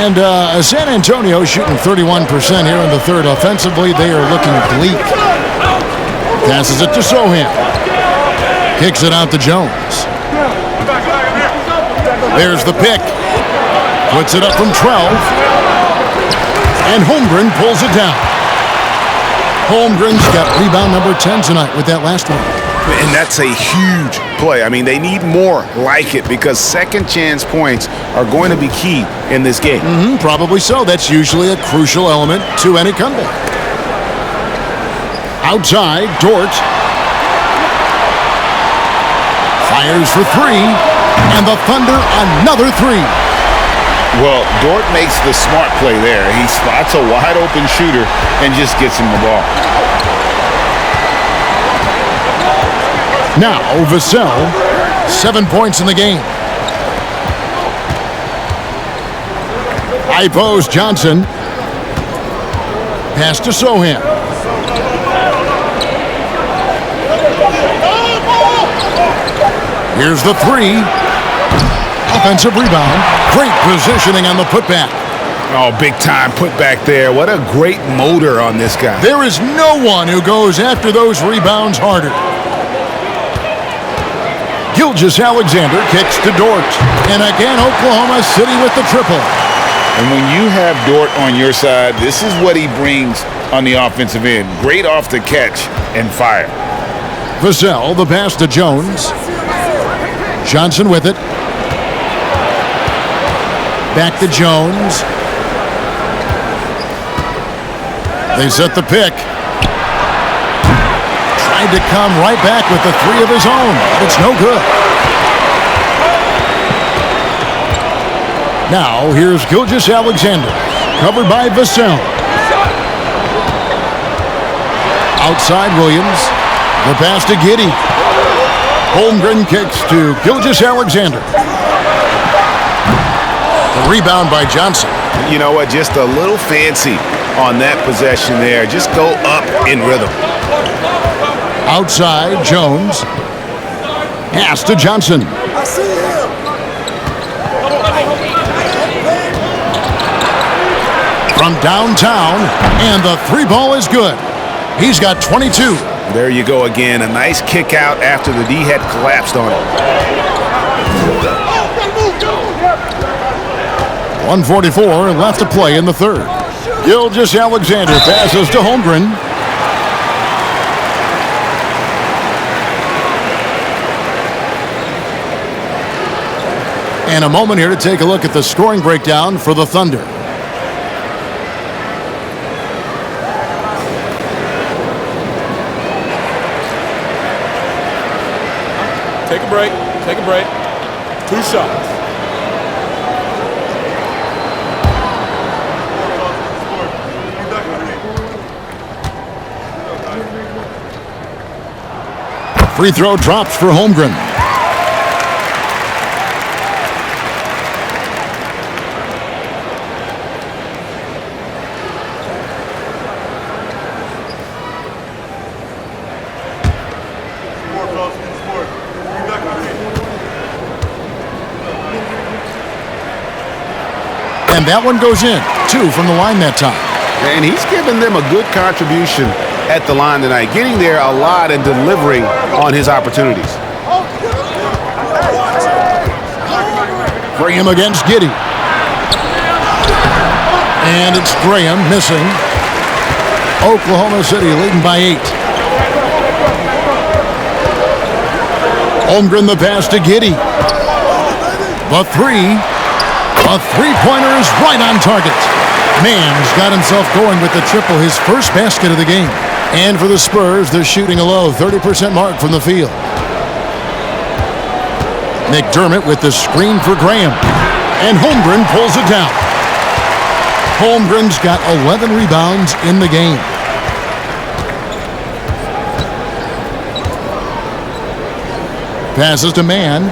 S1: And San Antonio shooting 31% here in the 3rd. Offensively, they are looking bleak. Passes it to Sohan. Kicks it out to Jones. There's the pick. Puts it up from 12. And Holmgren pulls it down. Holmgren's got rebound number 10 tonight with that last one.
S3: And that's a huge play. I mean, they need more like it because second chance points are going to be key in this game.
S1: Probably so. That's usually a crucial element to any comeback. Outside, Dort. Fires for 3. And the Thunder another 3.
S3: Well, Dort makes the smart play there. He spots a wide open shooter and just gets him the ball.
S1: Now, Vassell, 7 points in the game. High post, Johnson. Pass to Sohan. Here's the three. Offensive rebound. Great positioning on the putback.
S3: Oh, big time putback there. What a great motor on this guy.
S1: There is no one who goes after those rebounds harder. Gilgeous-Alexander kicks to Dort. And again, Oklahoma City with the triple.
S3: And when you have Dort on your side, this is what he brings on the offensive end. Great off the catch and fire.
S1: Vassell, the pass to Jones. Johnson with it. Back to Jones. They set the pick. Tried to come right back with the three of his own, but it's no good. Now, here's Gilgeous-Alexander, covered by Vassell. Outside Williams. The pass to Giddey. Holmgren kicks to Gilgeous-Alexander. The rebound by Johnson.
S3: You know what? Just a little fancy on that possession there. Just go up in rhythm.
S1: Outside, Jones. Pass to Johnson. From downtown, and the three ball is good. He's got 22.
S3: There you go again. A nice kick out after the D had collapsed on it.
S1: 1:44 left to play in the third. Gilgeous-Alexander passes to Holmgren. And a moment here to take a look at the scoring breakdown for the Thunder.
S6: Take a break. Take a break. 2 shots.
S1: Free throw drops for Holmgren. And that one goes in. 2 from the line that time.
S3: And he's given them a good contribution at the line tonight, getting there a lot and delivering on his opportunities.
S1: Graham against Giddey. And it's Graham missing. Oklahoma City leading by 8. Holmgren the pass to Giddey. The three. A three-pointer is right on target. Mann's got himself going with the triple, his first basket of the game. And for the Spurs, they're shooting a low 30% mark from the field. McDermott with the screen for Graham. And Holmgren pulls it down. Holmgren's got 11 rebounds in the game. Passes to Mann.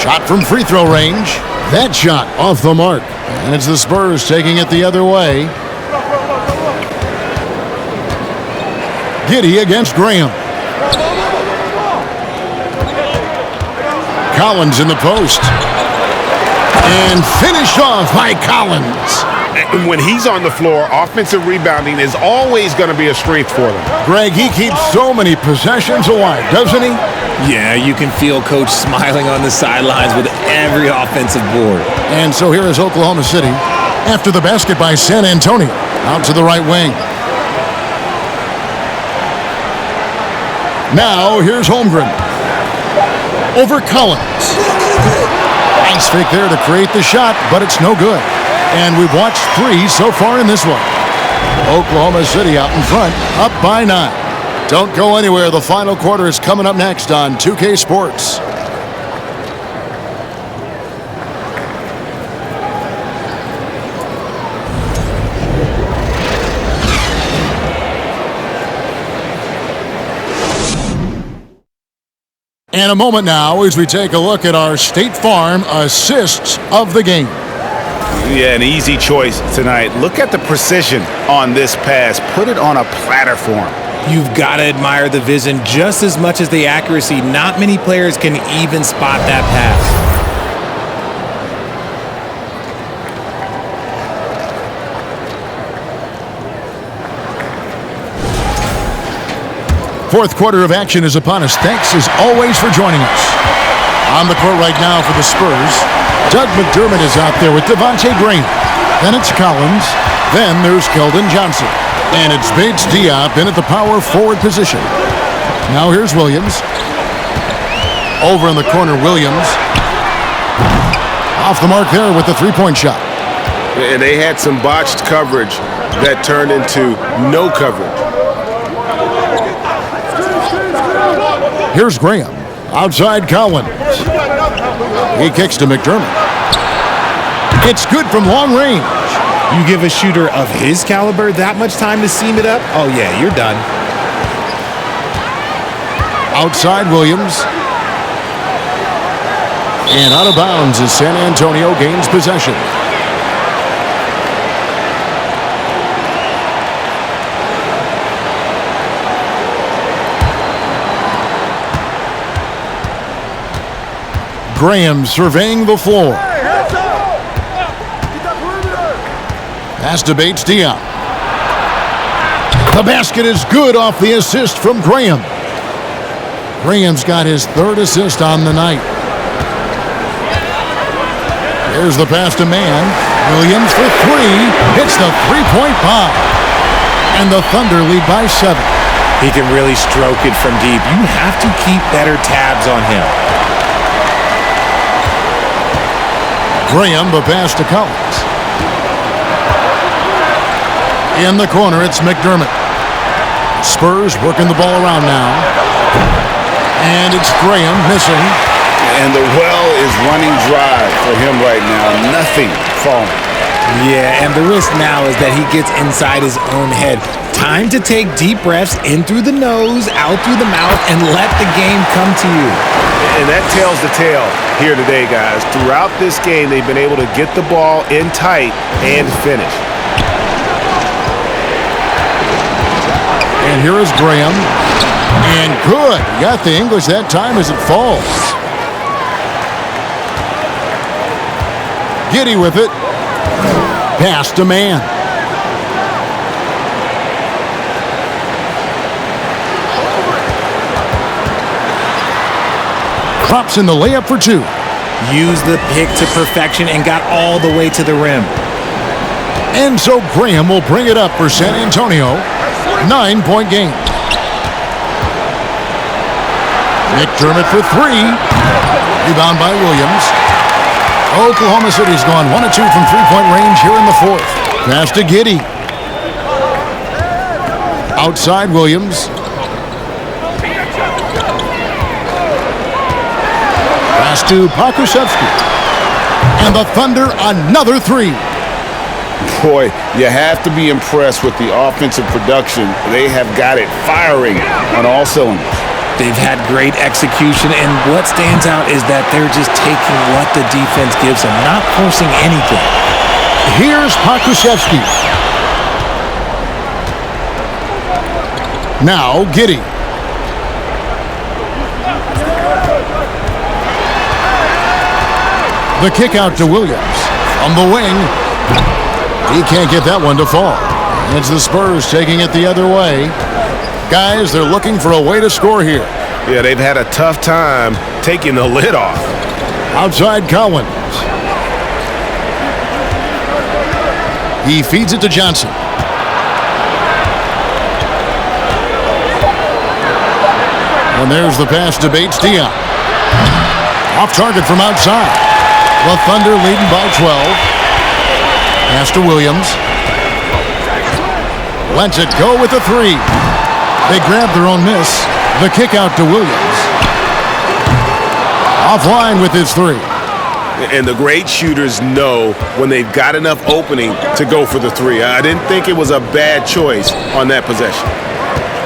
S1: Shot from free throw range. That shot off the mark. And it's the Spurs taking it the other way. Giddey against Graham. Collins in the post. And finished off by Collins.
S3: And when he's on the floor, offensive rebounding is always going to be a strength for them.
S1: Greg, he keeps so many possessions alive, doesn't he?
S4: Yeah, you can feel Coach smiling on the sidelines with every offensive board.
S1: And so here is Oklahoma City after the basket by San Antonio. Out to the right wing. Now here's Holmgren. Over Collins. Nice fake there to create the shot, but it's no good. And we've watched 3 so far in this one. Oklahoma City out in front, up by 9. Don't go anywhere. The final quarter is coming up next on 2K Sports. And a moment now as we take a look at our State Farm assists of the game.
S3: Yeah, an easy choice tonight. Look at the precision on this pass. Put it on a platter for him.
S4: You've got to admire the vision just as much as the accuracy. Not many players can even spot that pass.
S1: Fourth quarter of action is upon us. Thanks as always for joining us. On the court right now for the Spurs, Doug McDermott is out there with Devontae Graham. Then it's Collins. Then there's Keldon Johnson. And it's Bates Diop in at the power forward position. Now here's Williams. Over in the corner, Williams. Off the mark there with the three-point shot.
S5: And they had some botched coverage that turned into no coverage.
S1: Here's Graham. Outside Collins. He kicks to McDermott. It's good from long range.
S4: You give a shooter of his caliber that much time to seam it up? Oh, yeah, you're done.
S1: Outside Williams. And out of bounds as San Antonio gains possession. Graham surveying the floor. Pass to Bates Diop. The basket is good off the assist from Graham. Graham's got his third assist on the night. Here's the pass to Mann. Williams for three. Hits the three-point bomb. And the Thunder lead by 7.
S4: He can really stroke it from deep. You have to keep better tabs on him.
S1: Graham, the pass to Collins. In the corner, it's McDermott. Spurs working the ball around now. And it's Graham missing.
S3: And the well is running dry for him right now. Nothing falling.
S4: Yeah, and the risk now is that he gets inside his own head. Time to take deep breaths in through the nose, out through the mouth, and let the game come to you.
S5: And that tells the tale here today, guys. Throughout this game, they've been able to get the ball in tight and finish.
S1: And here is Graham. And good. Got the English that time as it falls. Giddy with it. Pass to Mann. Drops in the layup for 2.
S4: Use the pick to perfection and got all the way to the rim.
S1: And so Graham will bring it up for San Antonio. 9-point game. McDermott for 3. Rebound by Williams. Oklahoma City's gone 1 of 2 from three-point range here in the fourth. Pass to Giddey. Outside Williams. Pass to Pokusevski. And the Thunder another 3.
S3: Boy, you have to be impressed with the offensive production. They have got it firing on all cylinders.
S4: They've had great execution, and what stands out is that they're just taking what the defense gives them, not forcing anything.
S1: Here's Pokusevski. Now Giddey. The kick out to Williams. On the wing. He can't get that one to fall. It's the Spurs taking it the other way. Guys, they're looking for a way to score here.
S5: Yeah, they've had a tough time taking the lid off.
S1: Outside Collins. He feeds it to Johnson. And there's the pass to Bates Diop. Off target from outside. The Thunder leading by 12. Pass to Williams. Lets it go with a 3. They grab their own miss. The kick out to Williams. Offline with his 3.
S5: And the great shooters know when they've got enough opening to go for the 3. I didn't think it was a bad choice on that possession.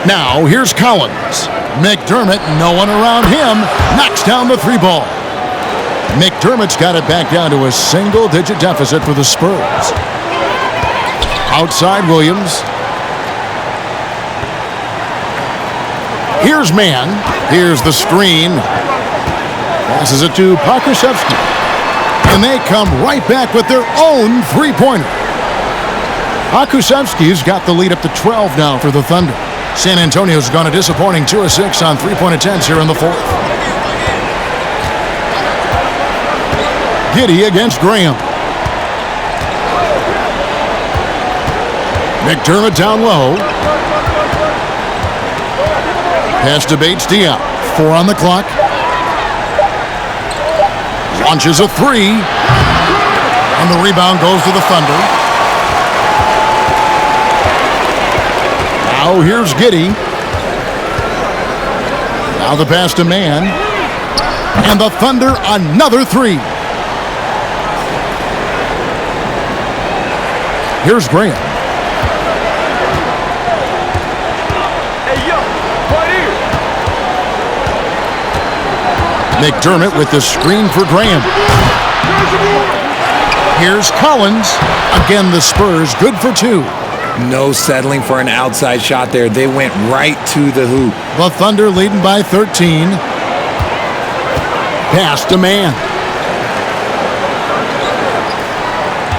S1: Now here's Collins. McDermott, no one around him, knocks down the 3 ball. McDermott's got it back down to a single-digit deficit for the Spurs. Outside Williams. Here's man. Here's the screen. Passes it to Pokusevski. And they come right back with their own three-pointer. Pokusevski's got the lead up to 12 now for the Thunder. San Antonio's gone a disappointing 2 of 6 on three-point attempts here in the fourth. Giddey against Graham. McDermott down low. Pass to Bates Diop. 4 on the clock. Launches a three. And the rebound goes to the Thunder. Now here's Giddey. Now the pass to man. And the Thunder another three. Here's Graham. McDermott with the screen for Graham. Here's Collins. Again, the Spurs good for 2.
S4: No settling for an outside shot there. They went right to the hoop.
S1: The Thunder leading by 13. Pass to man.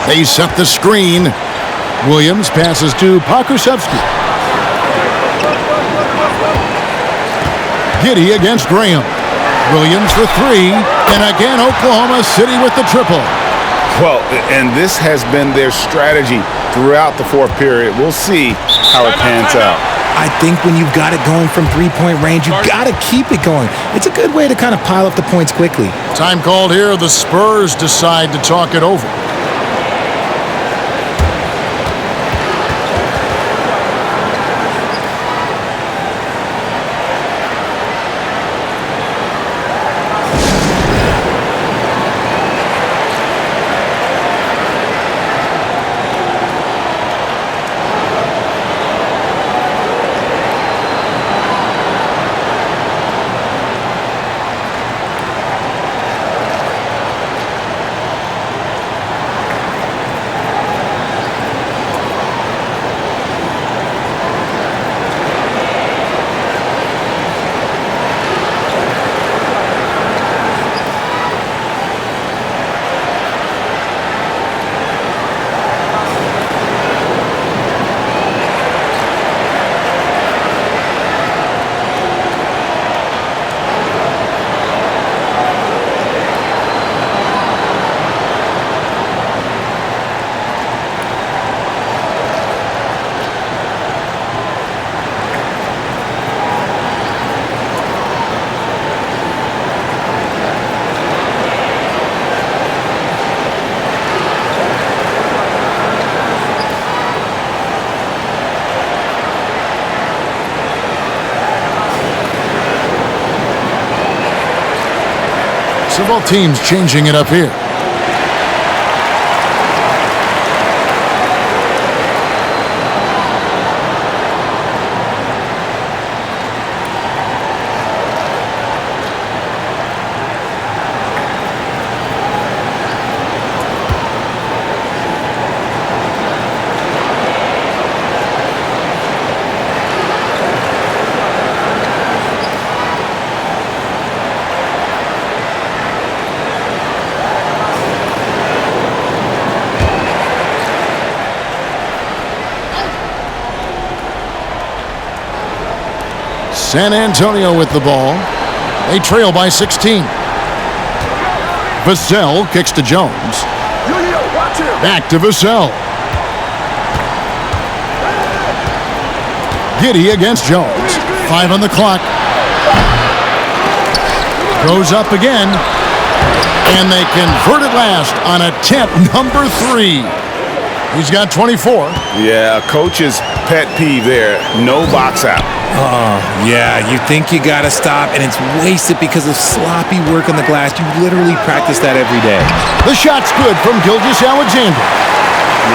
S1: They set the screen. Williams passes to Pokusevski. Giddey against Graham. Williams for 3. And again, Oklahoma City with the triple.
S3: Well, and this has been their strategy throughout the fourth period. We'll see how it pans out.
S4: I think when you've got it going from three-point range, you've got to keep it going. It's a good way to kind of pile up the points quickly.
S1: Time called here. The Spurs decide to talk it over. Several teams changing it up here. San Antonio with the ball. They trail by 16. Vassell kicks to Jones. Back to Vassell. Giddey against Jones. 5 on the clock. Goes up again. And they convert it last on attempt number 3. He's got 24.
S3: Yeah, coach's pet peeve there. No box out.
S4: Yeah, you think you got to stop, and it's wasted because of sloppy work on the glass. You literally practice that every day.
S1: The shot's good from Gilgeous-Alexander.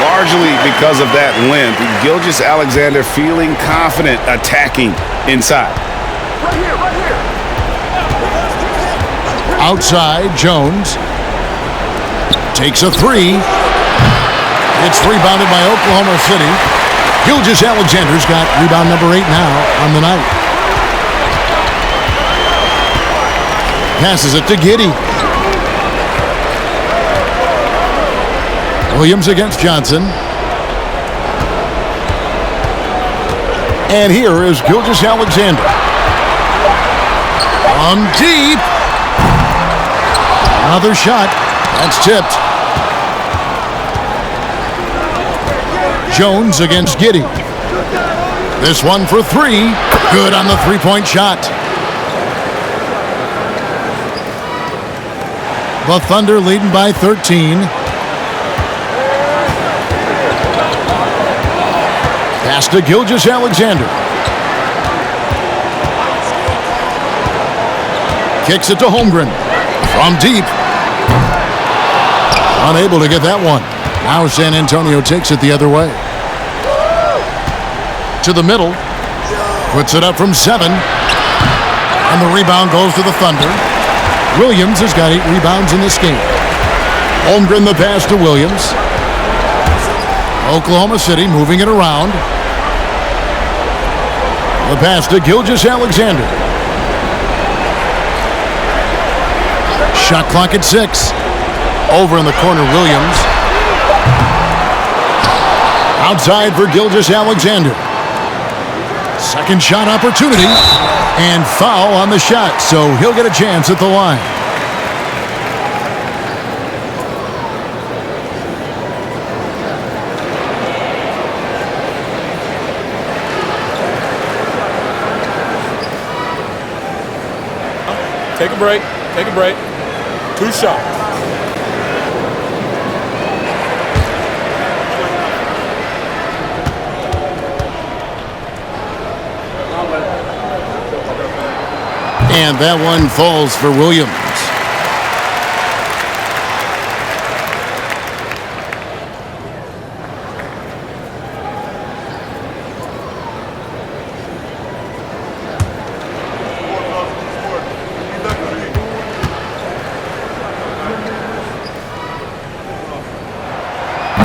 S3: Largely because of that length, Gilgeous-Alexander feeling confident attacking inside.
S6: Right here.
S1: Outside, Jones takes a 3. It's rebounded by Oklahoma City. Gilgeous-Alexander's got rebound number 8 now on the night. Passes it to Giddey. Williams against Johnson. And here is Gilgeous-Alexander. From deep. Another shot. That's tipped. Jones against Giddey. This one for three. Good on the three-point shot. The Thunder leading by 13. Pass to Gilgeous-Alexander. Kicks it to Holmgren. From deep. Unable to get that one. Now San Antonio takes it the other way. To the middle. Puts it up from 7. And the rebound goes to the Thunder. Williams has got 8 rebounds in this game. Holmgren the pass to Williams. Oklahoma City moving it around. The pass to Gilgeous-Alexander. Shot clock at 6. Over in the corner, Williams. Outside for Gilgeous-Alexander. Second shot opportunity. And foul on the shot, so he'll get a chance at the line.
S6: Take a break. Take a break. 2 shots.
S1: And that one falls for Williams.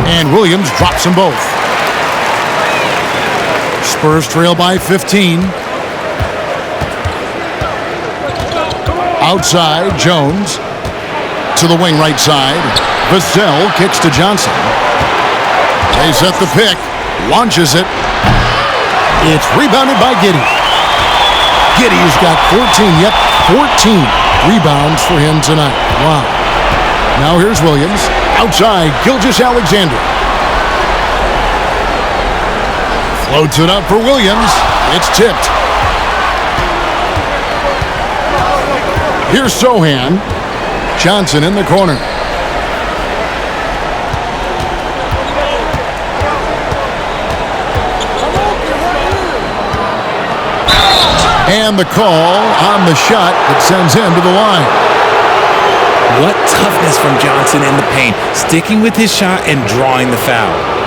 S1: And Williams drops them both. Spurs trail by 15. Outside, Jones. To the wing right side. Vassell kicks to Johnson. They set the pick. Launches it. It's rebounded by Giddey. Giddey's got 14. Yep, 14 rebounds for him tonight. Wow. Now here's Williams. Outside, Gilgeous-Alexander. Floats it up for Williams. It's tipped. Here's Sohan. Johnson in the corner. And the call on the shot that sends him to the line.
S4: What toughness from Johnson in the paint, sticking with his shot and drawing the foul.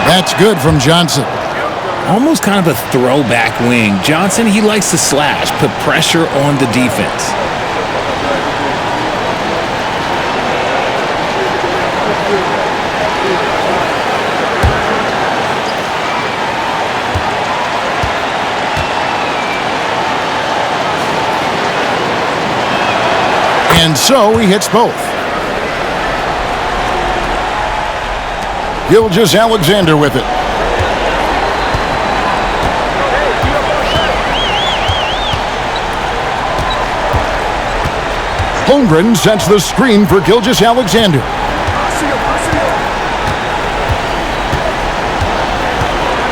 S1: That's good from Johnson.
S4: Almost kind of a throwback wing. Johnson, he likes to slash, put pressure on the defense.
S1: And so he hits both. Gilgeous-Alexander with it. Holmgren sets the screen for Gilgeous-Alexander.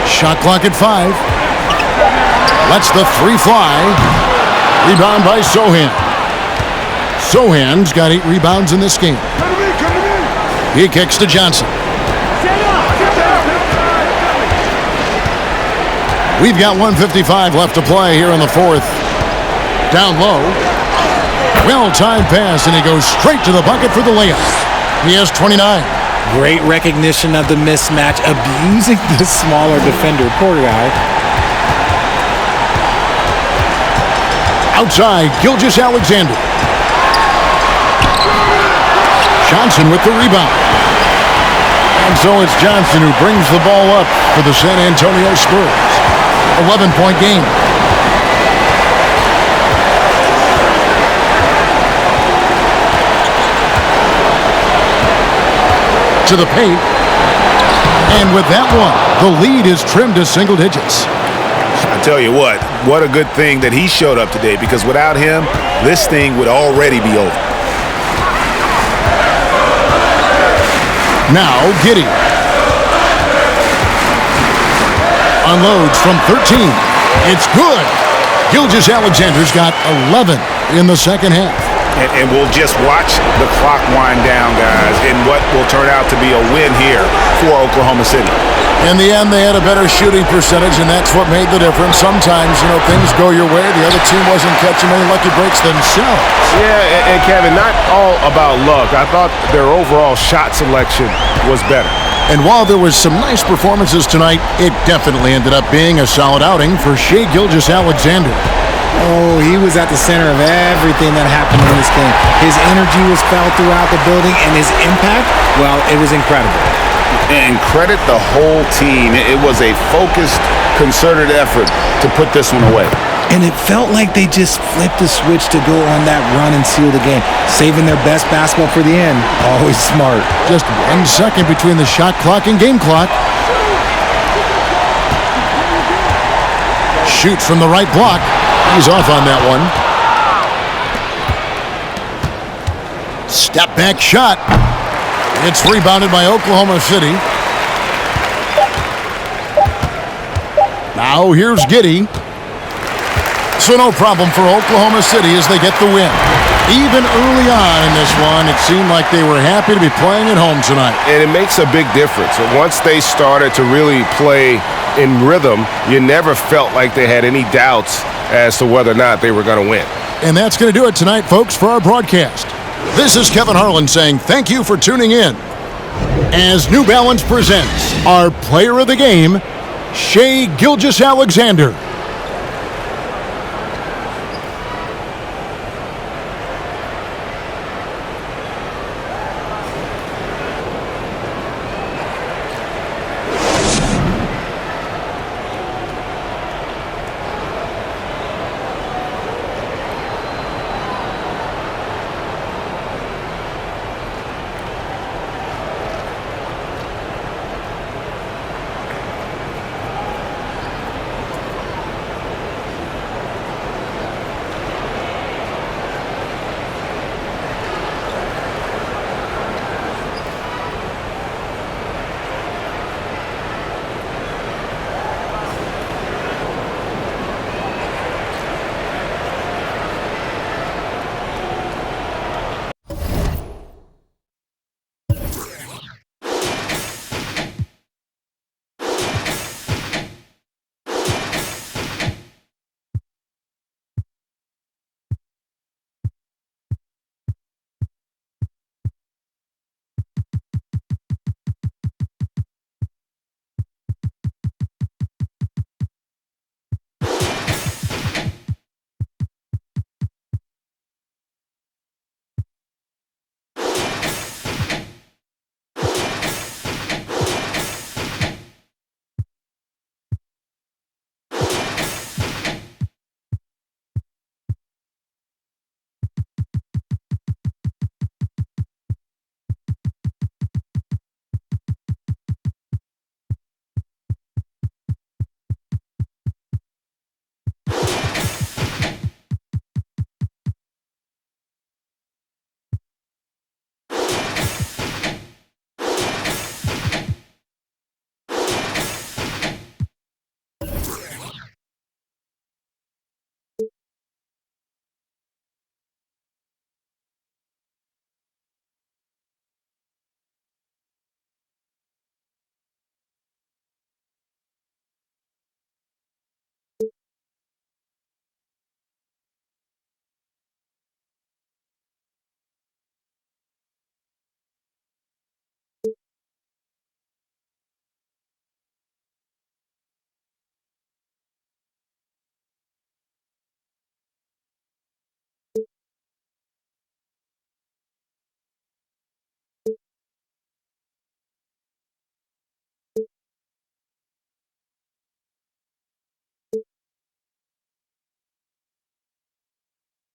S1: Shot clock at 5. Lets the 3 fly. Rebound by Sohan. Sohan's got 8 rebounds in this game. He kicks to Johnson. We've got 1:55 left to play here in the fourth. Down low. Well-timed pass, and he goes straight to the bucket for the layup. He has 29.
S4: Great recognition of the mismatch, abusing the smaller defender. Poor guy.
S1: Outside, Gilgeous-Alexander. Johnson with the rebound. And so it's Johnson who brings the ball up for the San Antonio Spurs. 11-point game. To the paint. And with that one, the lead is trimmed to single digits.
S5: I tell you what a good thing that he showed up today, because without him, this thing would already be over.
S1: Now, Giddey. Unloads from 13. It's good. Gilgeous-Alexander's got 11 in the second half.
S5: And we'll just watch the clock wind down, guys, in what will turn out to be a win here for Oklahoma City.
S1: In the end, they had a better shooting percentage, and that's what made the difference. Sometimes, things go your way. The other team wasn't catching many lucky breaks themselves.
S5: Yeah, and Kevin, not all about luck. I thought their overall shot selection was better.
S1: And while there was some nice performances tonight, it definitely ended up being a solid outing for Shai Gilgeous-Alexander.
S4: Oh, he was at the center of everything that happened in this game. His energy was felt throughout the building, and his impact, well, it was incredible.
S5: And credit the whole team. It was a focused, concerted effort to put this one away.
S4: And it felt like they just flipped the switch to go on that run and seal the game, saving their best basketball for the end. Always smart.
S1: Just 1 second between the shot clock and game clock. Shoots from the right block. He's off on that one. Step back shot. It's rebounded by Oklahoma City. Now here's Giddey. So no problem for Oklahoma City as they get the win. Even early on in this one, it seemed like they were happy to be playing at home tonight.
S5: And it makes a big difference. Once they started to really play in rhythm, you never felt like they had any doubts as to whether or not they were going to win.
S1: And that's going to do it tonight, folks, for our broadcast. This is Kevin Harlan saying thank you for tuning in as New Balance presents our player of the game, Shai Gilgeous-Alexander.